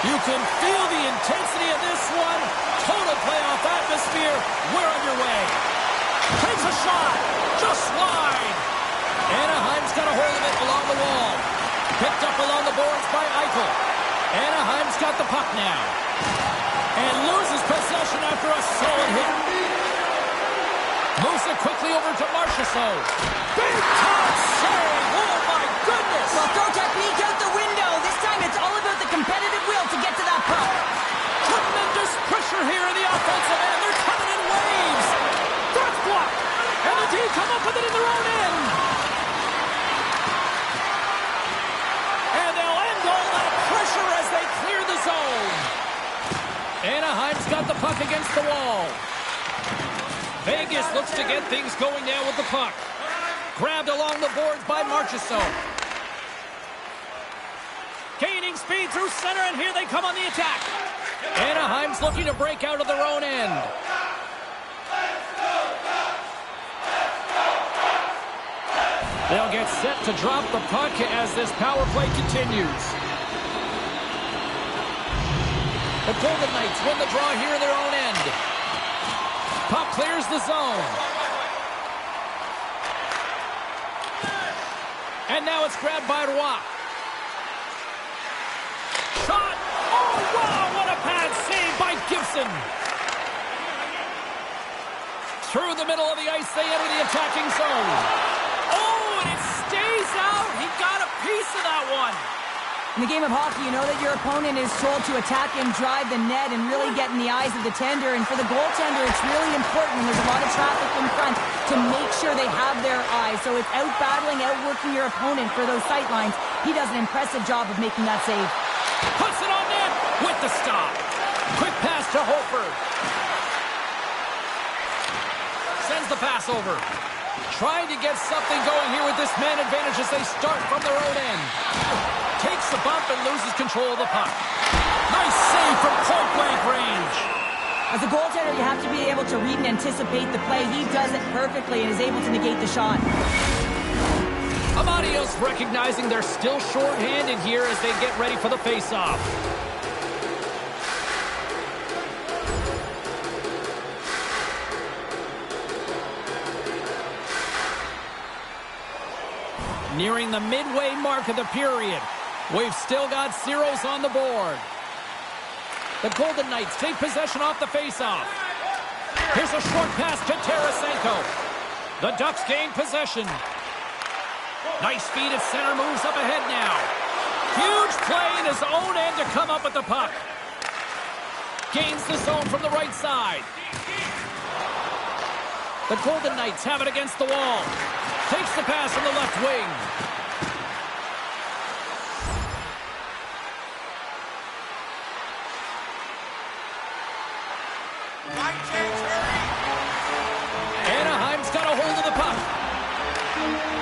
Speaker 1: You can feel the intensity of this one. Total playoff atmosphere. We're underway. Takes a shot. Just wide. Anaheim's got a hold of it along the wall. Picked up along the boards by Eichel. Anaheim's got the puck now. And loses possession after a solid hit. Moves it quickly over to Marchessault. Big time save! Oh my goodness!
Speaker 3: Well, throw technique out the window. This time it's all about the competitive will to get to that puck.
Speaker 1: Tremendous pressure here in the offensive end. They're coming in waves. That's blocked. And the D come up with it in their own end. And they'll end all that pressure as they clear the zone. Anaheim's got the puck against the wall. Vegas looks to get things going now with the puck. Grabbed along the boards by Marchessault. Gaining Gaining speed through center, and here they come on the attack. Anaheim's looking to break out of their own end. They'll get set to drop the puck as this power play continues. The Golden Knights win the draw here in their own end. Puck clears the zone. And now it's grabbed by Roy. Shot! Oh, wow! What a bad save by Gibson! Through the middle of the ice, they enter the attacking zone. Oh, and it stays out! He got a piece of that one!
Speaker 3: In the game of hockey, you know that your opponent is told to attack and drive the net and really get in the eyes of the tender. And for the goaltender, it's really important when there's a lot of traffic in front to make sure they have their eyes. So it's out-battling, outworking your opponent for those sight lines. He does an impressive job of making that save.
Speaker 1: Puts it on net with the stop. Quick pass to Hofer. Sends the pass over. Trying to get something going here with this man advantage as they start from their own end. Takes the bump and loses control of the puck. Nice save from point-blank range.
Speaker 3: As a goaltender, you have to be able to read and anticipate the play. He does it perfectly and is able to negate the shot.
Speaker 1: Amadio's recognizing they're still short-handed here as they get ready for the face-off. Nearing the midway mark of the period. We've still got zeros on the board. The Golden Knights take possession off the face-off. Here's a short pass to Tarasenko. The Ducks gain possession. Nice feed at center, moves up ahead now. Huge play in his own end to come up with the puck. Gains the zone from the right side. The Golden Knights have it against the wall. Takes the pass from the left wing. Anaheim's got a hold of the puck.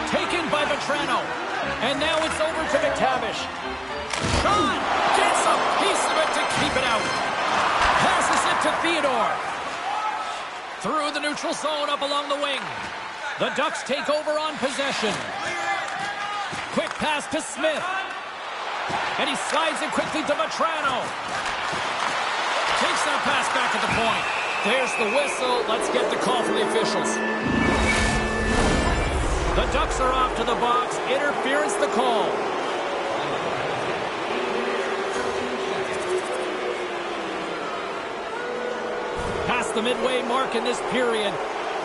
Speaker 1: Taken by Vetrano. And now it's over to McTavish. Shot! Gets a piece of it to keep it out. Passes it to Theodore. Through the neutral zone up along the wing. The Ducks take over on possession. Quick pass to Smith. And he slides it quickly to Vetrano. Takes that pass back at the point. There's the whistle. Let's get the call from the officials. The Ducks are off to the box. Interference the call. Past the midway mark in this period.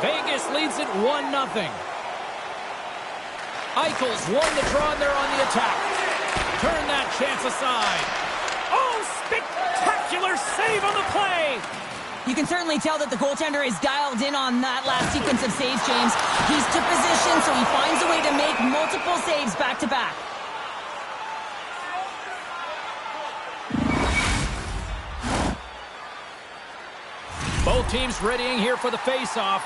Speaker 1: Vegas leads it 1-0. Eichel's won the draw and they're on the attack. Turn that chance aside. Oh, spectacular save on the play.
Speaker 3: You can certainly tell that the goaltender is dialed in on that last sequence of saves, James. He's to position, so he finds a way to make multiple saves back-to-back.
Speaker 1: Both teams readying here for the face-off.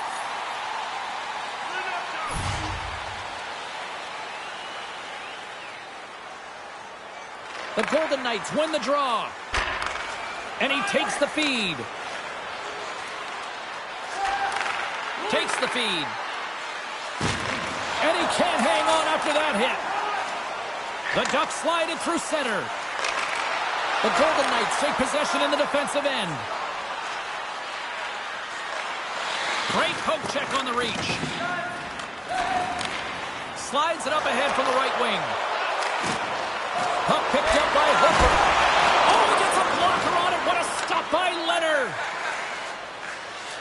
Speaker 1: The Golden Knights win the draw. And he takes the feed. Takes the feed. And he can't hang on after that hit. The Ducks slide it through center. The Golden Knights take possession in the defensive end. Great poke check on the reach. Slides it up ahead from the right wing. Puck picked up by Hooker. Oh, he gets a blocker on it. What a stop by Leonard.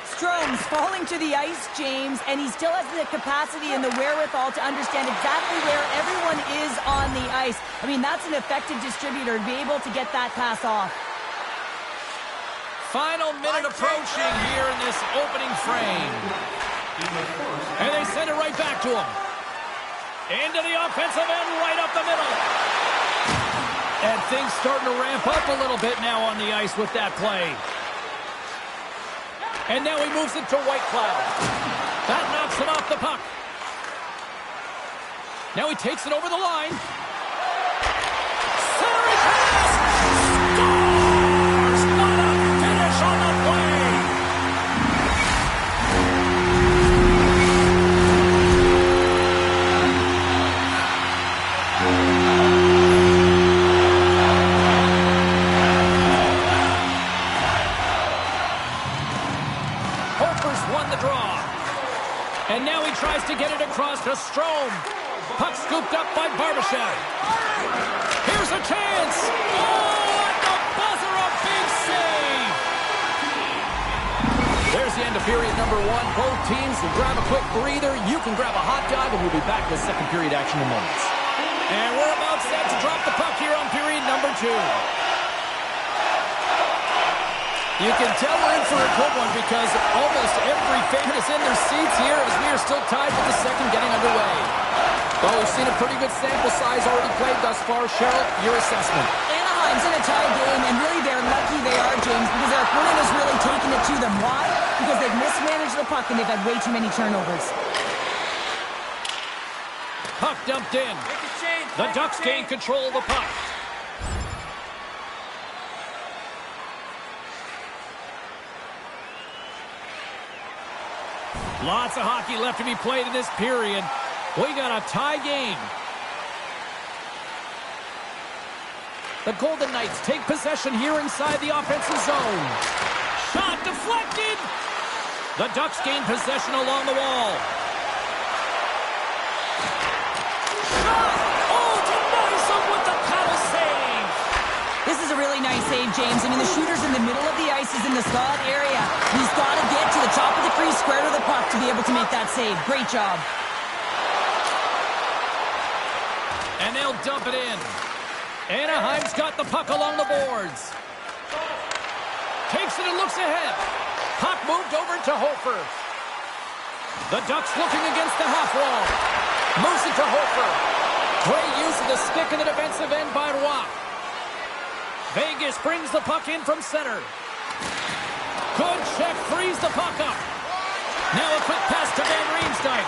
Speaker 3: Strome's falling to the ice, James, and he still has the capacity and the wherewithal to understand exactly where everyone is on the ice. I mean, that's an effective distributor to be able to get that pass off.
Speaker 1: Final minute approaching here in this opening frame. And they send it right back to him. Into the offensive end, right up the middle. And things starting to ramp up a little bit now on the ice with that play. And now he moves it to Whitecloud. That knocks him off the puck. Now he takes it over the line. Centering pass! period number one. Both teams will grab a quick breather. You can grab a hot dog, and we'll be back with second period action in moments. And we're about set to drop the puck here on period number two. You can tell we're in for a good one because almost every fan is in their seats here as we are still tied with the second getting underway. Well, we've seen a pretty good sample size already played thus far. Cheryl, your assessment.
Speaker 3: Anaheim's in a tie game, and really they're lucky they are, James, because their opponent has really taken it to them. Why? Because they've mismanaged the puck and they've had way too many turnovers.
Speaker 1: Puck dumped in. The Ducks gain control of the puck. Lots of hockey left to be played in this period. We got a tie game. The Golden Knights take possession here inside the offensive zone. Shot deflected. The Ducks gain possession along the wall. Shot! Oh, denies him with the paddle save.
Speaker 3: This is a really nice save, James. I mean, the shooter's in the middle of the ice. He's in the slot area. He's got to get to the top of the crease, square to the puck to be able to make that save. Great job.
Speaker 1: And they'll dump it in. Anaheim's got the puck along the boards. Takes it and looks ahead. Puck moved over to Hofer. The Ducks looking against the half wall. Moves it to Hofer. Great use of the stick in the defensive end by Roy. Vegas brings the puck in from center. Good check, frees the puck up. Now a quick pass to Van Riemsdyk.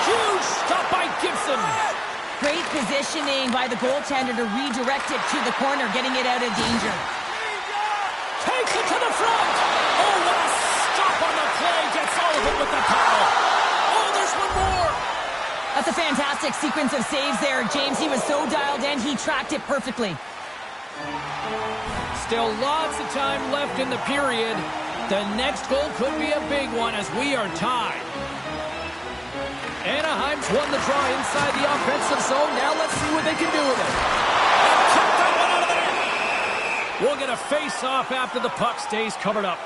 Speaker 1: Huge stop by Gibson.
Speaker 3: Great positioning by the goaltender to redirect it to the corner, getting it out of danger.
Speaker 1: Takes it to the front. Oh, what a stop on the play. Gets all of it with the paddle. Oh, there's one more.
Speaker 3: That's a fantastic sequence of saves there, James. He was so dialed in, he tracked it perfectly.
Speaker 1: Still lots of time left in the period. The next goal could be a big one as we are tied. Anaheim's won the draw inside the offensive zone. Now let's see what they can do with it. And kick that one out of the net. We'll get a face-off after the puck stays covered up.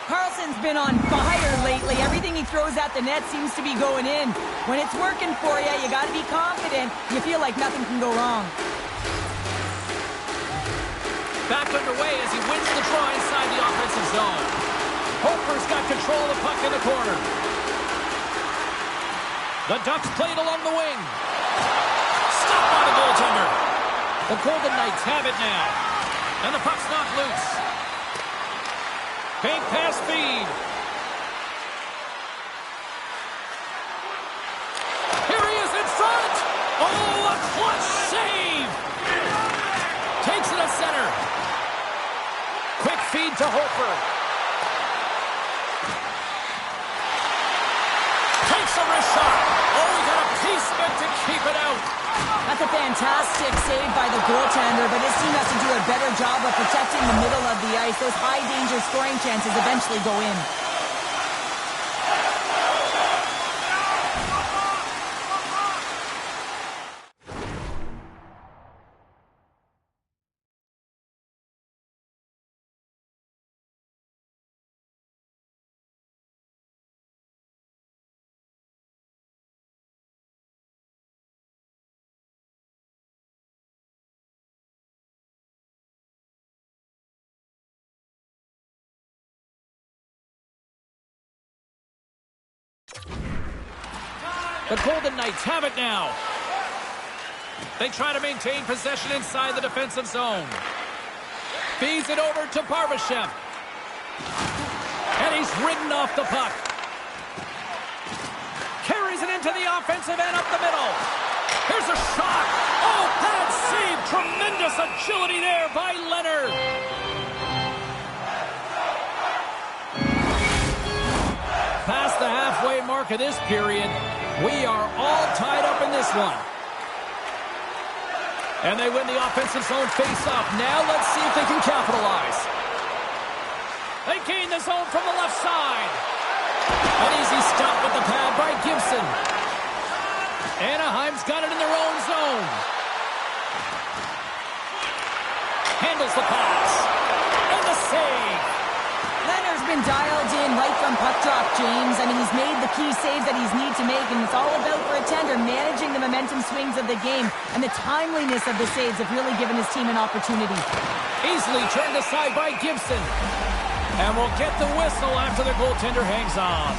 Speaker 3: Carlson's been on fire lately. Everything he throws at the net seems to be going in. When it's working for you, you got to be confident. You feel like nothing can go wrong.
Speaker 1: Back underway as he wins the draw inside the offensive zone. Hofer's got control of the puck in the corner. The Ducks played along the wing. Stopped by the goaltender. The Golden Knights have it now. And the puck's knocked loose. Fake pass feed. Here he is in front. Oh, a clutch save. Takes it to center. Quick feed to Hofer. Takes a wrist shot. Oh, he got a piece of it to keep it out.
Speaker 3: That's a fantastic save by the goaltender, but his team has to do a better job of protecting the middle of the ice. Those high-danger scoring chances eventually go in.
Speaker 1: The Golden Knights have it now. They try to maintain possession inside the defensive zone. Feeds it over to Barbashev. And he's ridden off the puck. Carries it into the offensive end up the middle. Here's a shot. Oh, bad save. Tremendous agility there by Leonard. Past the halfway mark of this period. We are all tied up in this one. And they win the offensive zone face-off. Now let's see if they can capitalize. They gain the zone from the left side. An easy stop with the pad by Gibson. Anaheim's got it in their own zone. Handles the pass. And the save.
Speaker 3: Leonard's He's been dialed in right from puck drop, James. I mean, he's made the key saves that he's need to make, and it's all about for a tender managing the momentum swings of the game, and the timeliness of the saves have really given his team an opportunity.
Speaker 1: Easily turned aside by Gibson. And we'll get the whistle after the goaltender hangs on.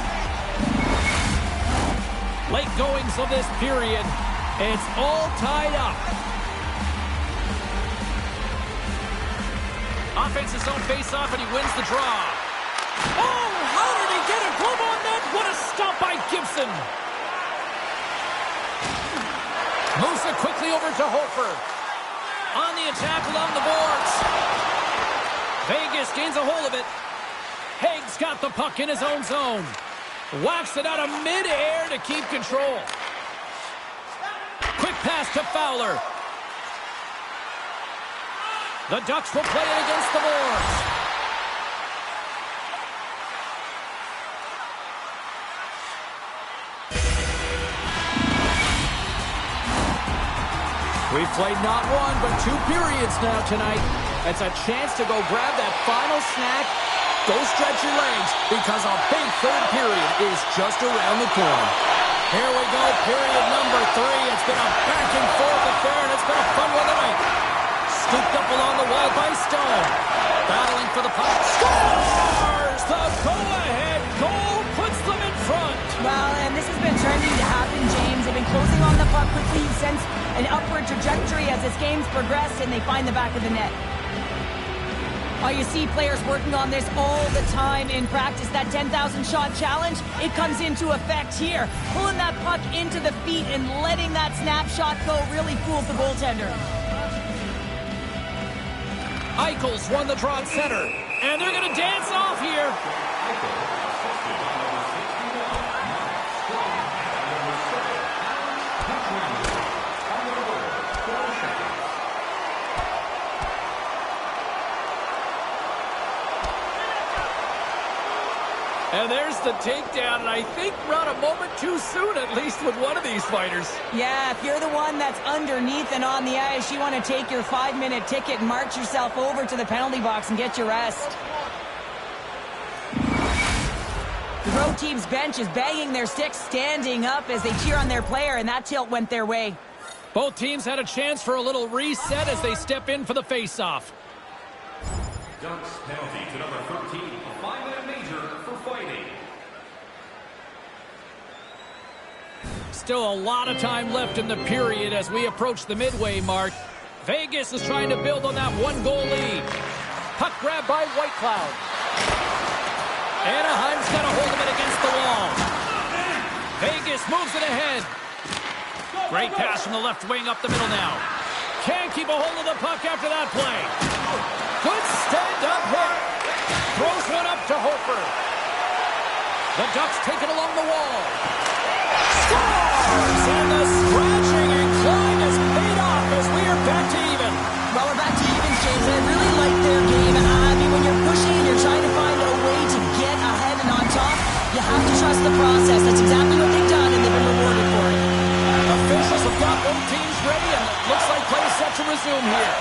Speaker 1: Late goings of this period. It's all tied up. Offensive zone face-off, and he wins the draw. Oh, how did he get a glove on that? What a stop by Gibson. Moves it quickly over to Hofer. On the attack along the boards. Vegas gains a hold of it. Haig's got the puck in his own zone. Whacks it out of midair to keep control. Quick pass to Fowler. The Ducks will play it against the boards. We've played not one, but 2 periods now tonight. It's a chance to go grab that final snack. Go stretch your legs, because a big third period is just around the corner. Here we go, period number 3. It's been a back and forth affair, and it's been a fun one tonight. Scooped up along the wall by Stone. Battling for the puck. Scores! The go-ahead goal puts them in front.
Speaker 3: Well, and this has been turning to happen, James. They've been closing on the puck quickly since an upward trajectory as this game's progressed, and they find the back of the net. Oh, you see players working on this all the time in practice. That 10,000 shot challenge, it comes into effect here. Pulling that puck into the feet and letting that snapshot go really fools the goaltender.
Speaker 1: Eichel's won the draw at center, and they're going to dance off here. And there's the takedown, and I think we're on a moment too soon, at least with one of these fighters.
Speaker 3: Yeah, if you're the one that's underneath and on the ice, you want to take your 5-minute ticket and march yourself over to the penalty box and get your rest. The road team's bench is banging their sticks, standing up as they cheer on their player, and that tilt went their way.
Speaker 1: Both teams had a chance for a little reset as they step in for the face-off.
Speaker 6: Ducks penalty to number 13, a 5-minute major for fighting.
Speaker 1: Still a lot of time left in the period as we approach the midway mark. Vegas is trying to build on that 1-goal lead. Puck grab by Whitecloud. Anaheim's got a hold of it against the wall. Vegas moves it ahead. Great pass from the left wing up the middle now. Can't keep a hold of the puck after that play. Good stand-up hit. Throws one up to Hofer. The Ducks take it along the wall. Scores! And the scratching and clawing has paid off as we are back to even.
Speaker 3: Well, we're back to even, James. I really like their game. I mean, when you're pushing and you're trying to find a way to get ahead and on top, you have to trust the process. That's exactly what they've done, and they've been rewarded for it.
Speaker 1: Officials have got both teams ready, and it looks like play is set to resume here.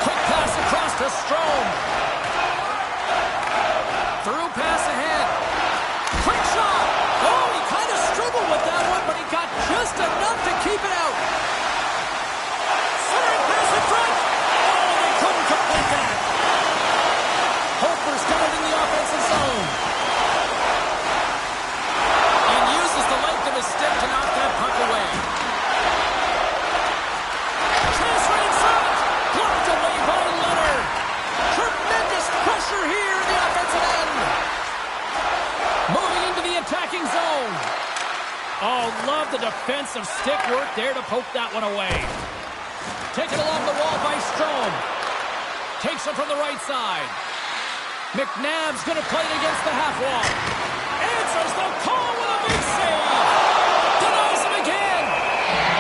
Speaker 1: Quick pass across to Strome. Through pass ahead. Quick shot. Oh, he kind of struggled with that one, but he got just enough to keep it out. Centering pass in front. Oh, they couldn't complete that. Hofer's got it in the offensive zone. And uses the length of his stick to knock that puck away. Chance right in front. Blocked away by Leonard. Tremendous pressure here in the offensive end. Moving into the attacking zone. Oh, love the defensive stick work there to poke that one away. Taken along the wall by Strome. Takes it from the right side. McNabb's going to play it against the half wall. Answers the call with a big save. Denies him again.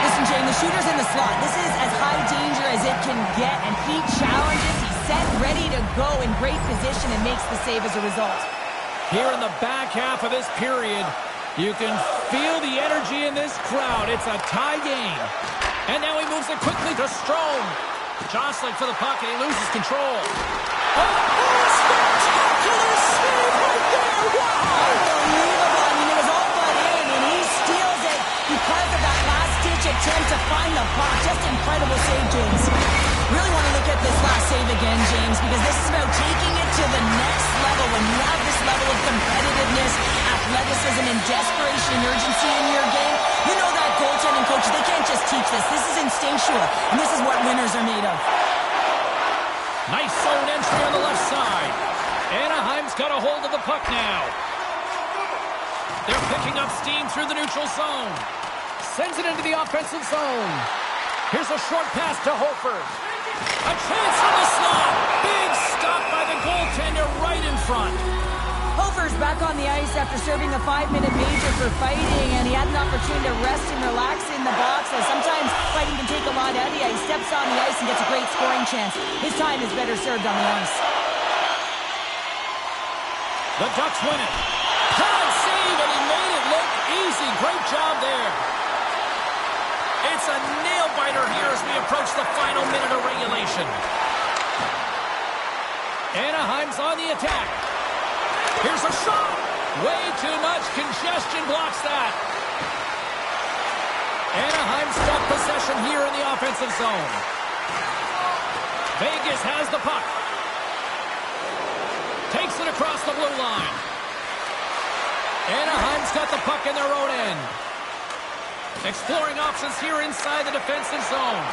Speaker 3: Listen, Jane, the shooter's in the slot. This is as high danger as it can get, and he challenges. He's set, ready to go in great position, and makes the save as a result.
Speaker 1: Here in the back half of this period, you can feel the energy in this crowd. It's a tie game. And now he moves it quickly to Strome. Jostling for the puck, and he loses control.
Speaker 3: Spectacular save right there! Wow! Unbelievable. I mean, it was all but in, and he steals it because of that last-ditch attempt to find the puck. Just incredible save, James. Really want to look at this last save again, James, because this is about taking it to the next level. When you have this level of competitiveness, athleticism, and desperation and urgency in your game, you know that goaltending coach, they can't just teach this. This is instinctual, and this is what winners are made of.
Speaker 1: Nice zone entry on the left side. Anaheim's got a hold of the puck now. They're picking up steam through the neutral zone. Sends it into the offensive zone. Here's a short pass to Hofer. A chance from the slot. Big stop by the goaltender right in front.
Speaker 3: Hofer's back on the ice after serving a 5-minute major for fighting, and he had an opportunity to rest and relax in the box. As sometimes fighting can take a lot out of you. He steps on the ice and gets a great scoring chance. His time is better served on the ice.
Speaker 1: The Ducks win it. Hard save, and he made it look easy. Great job there. It's a nail-biter here as we approach the final minute of regulation. Anaheim's on the attack. Here's a shot. Way too much congestion blocks that. Anaheim's got possession here in the offensive zone. Vegas has the puck. Takes it across the blue line. Anaheim's got the puck in their own end. Exploring options here inside the defensive zone.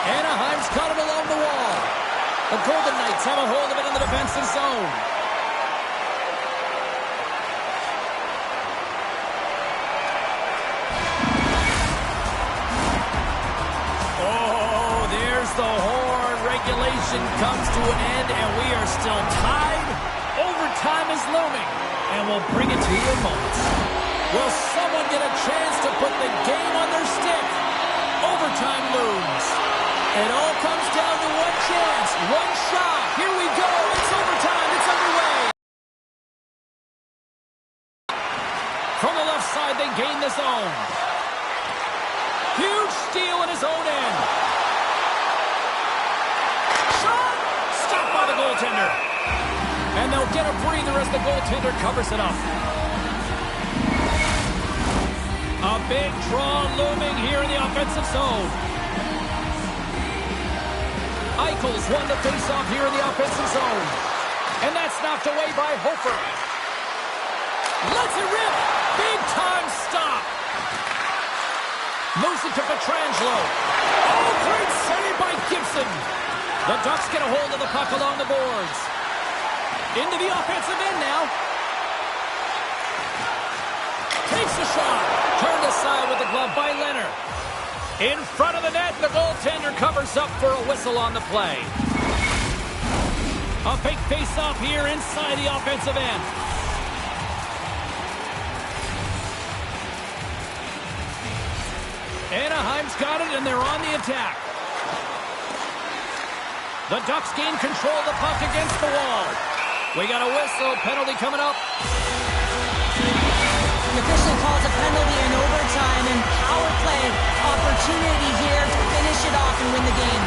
Speaker 1: Anaheim's got it along the wall. The Golden Knights have a hold of it in the defensive zone. Oh, there's the horn. Regulation comes to an end, and we are still tied. Overtime is looming, and we'll bring it to you in moments. Will someone get a chance to put the game on their stick? Overtime looms. It all comes down to one chance, one shot. Here we go. It's overtime. It's underway. From the left side, they gain the zone. Huge steal in his own end. Shot! Stopped by the goaltender. And they'll get a breather as the goaltender covers it up. A big draw looming here in the offensive zone. Eichel's won the faceoff here in the offensive zone. And that's knocked away by Hofer. Lets it rip. Big time stop. Moves it to Pietrangelo. Oh, great save by Gibson. The Ducks get a hold of the puck along the boards. Into the offensive end now. Takes the shot. Turned aside with the glove by Leonard. In front of the net, the goaltender covers up for a whistle on the play. A big face-off here inside the offensive end. Anaheim's got it, and they're on the attack. The Ducks gain control of the puck against the wall. We got a whistle. Penalty coming up.
Speaker 3: The official calls a penalty in overtime, and power play opportunity here to finish it off and win the game.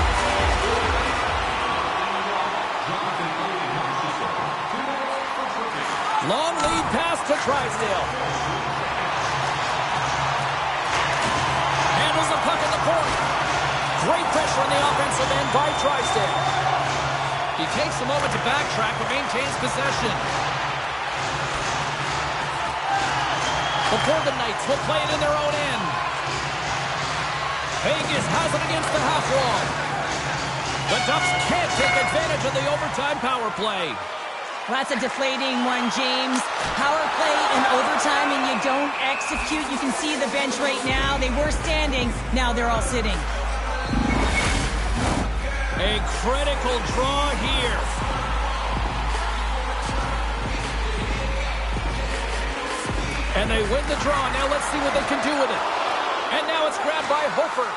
Speaker 1: Long lead pass to Drysdale. Handles the puck in the corner. Great pressure on the offensive end by Drysdale. He takes a moment to backtrack but maintains possession. The Golden Knights will play it in their own end. Vegas has it against the half wall. The Ducks can't take advantage of the overtime power play.
Speaker 3: Well, that's a deflating one, James. Power play in overtime and you don't execute. You can see the bench right now. They were standing. Now they're all sitting.
Speaker 1: A critical draw here. And they win the draw. Now let's see what they can do with it. And now it's grabbed by Hofer.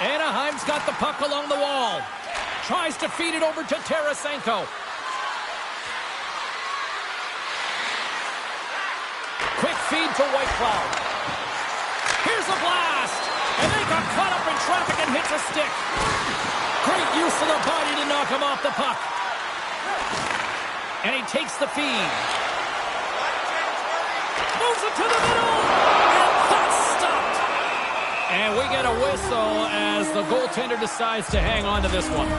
Speaker 1: Anaheim's got the puck along the wall. Tries to feed it over to Tarasenko. Quick feed to Whitecloud. Here's a blast. And they got caught up in traffic and hits a stick. Great use of the body to knock him off the puck. And he takes the feed. Moves it to the middle. And that's stopped. And we get a whistle as the goaltender decides to hang on to this one.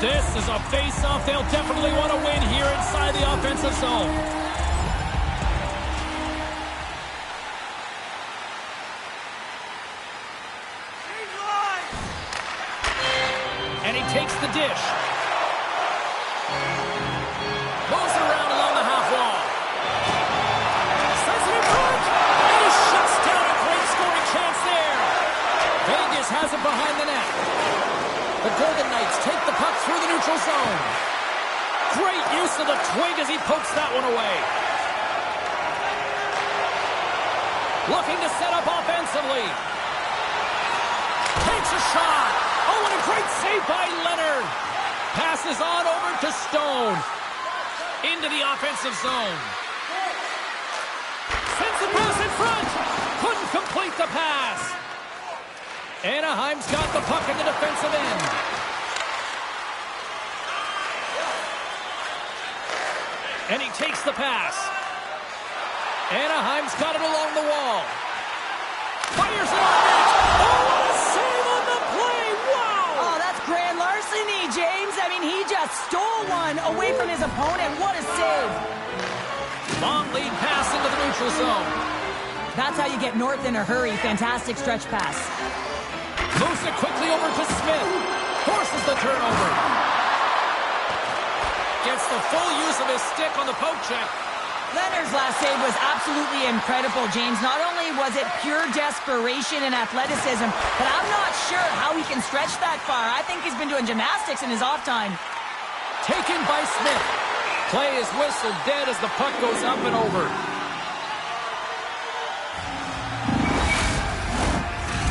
Speaker 1: This is a face-off they'll definitely want to win here inside the offensive zone. And he takes the dish. Moves it around along the half wall. Sends it in front. And he shuts down a great scoring chance there. Vegas has it behind the net. The Golden Knights take the puck through the neutral zone. Great use of the twig as he pokes that one away. Looking to set up offensively. Takes a shot. Oh, what a great save by Leonard. Passes on over to Stone. Into the offensive zone. Sends the pass in front. Couldn't complete the pass. Anaheim's got the puck in the defensive end. And he takes the pass. Anaheim's got it along the wall. Fires it on net. Oh, what a save on the play. Wow.
Speaker 3: Oh, that's grand larceny, James. I mean, he just stole one away from his opponent. What a save.
Speaker 1: Long lead pass into the neutral zone.
Speaker 3: That's how you get north in a hurry. Fantastic stretch pass.
Speaker 1: Moves it quickly over to Smith. Forces the turnover. Gets the full use of his stick on the poke check.
Speaker 3: Leonard's last save was absolutely incredible, James. Not only was it pure desperation and athleticism, but I'm not sure how he can stretch that far. I think he's been doing gymnastics in his off time.
Speaker 1: Taken by Smith. Play is whistled dead as the puck goes up and over.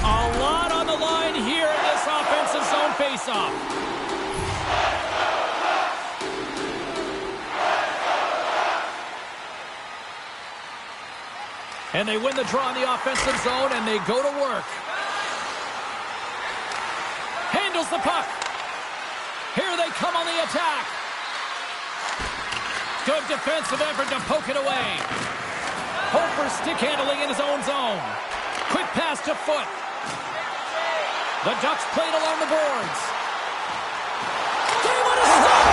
Speaker 1: A lot on the line here in this offensive zone faceoff. And they win the draw in the offensive zone, and they go to work. Handles the puck. Here they come on the attack. Good defensive effort to poke it away. Hope for stick handling in his own zone. Quick pass to Foot. The Ducks played along the boards. They want to stop.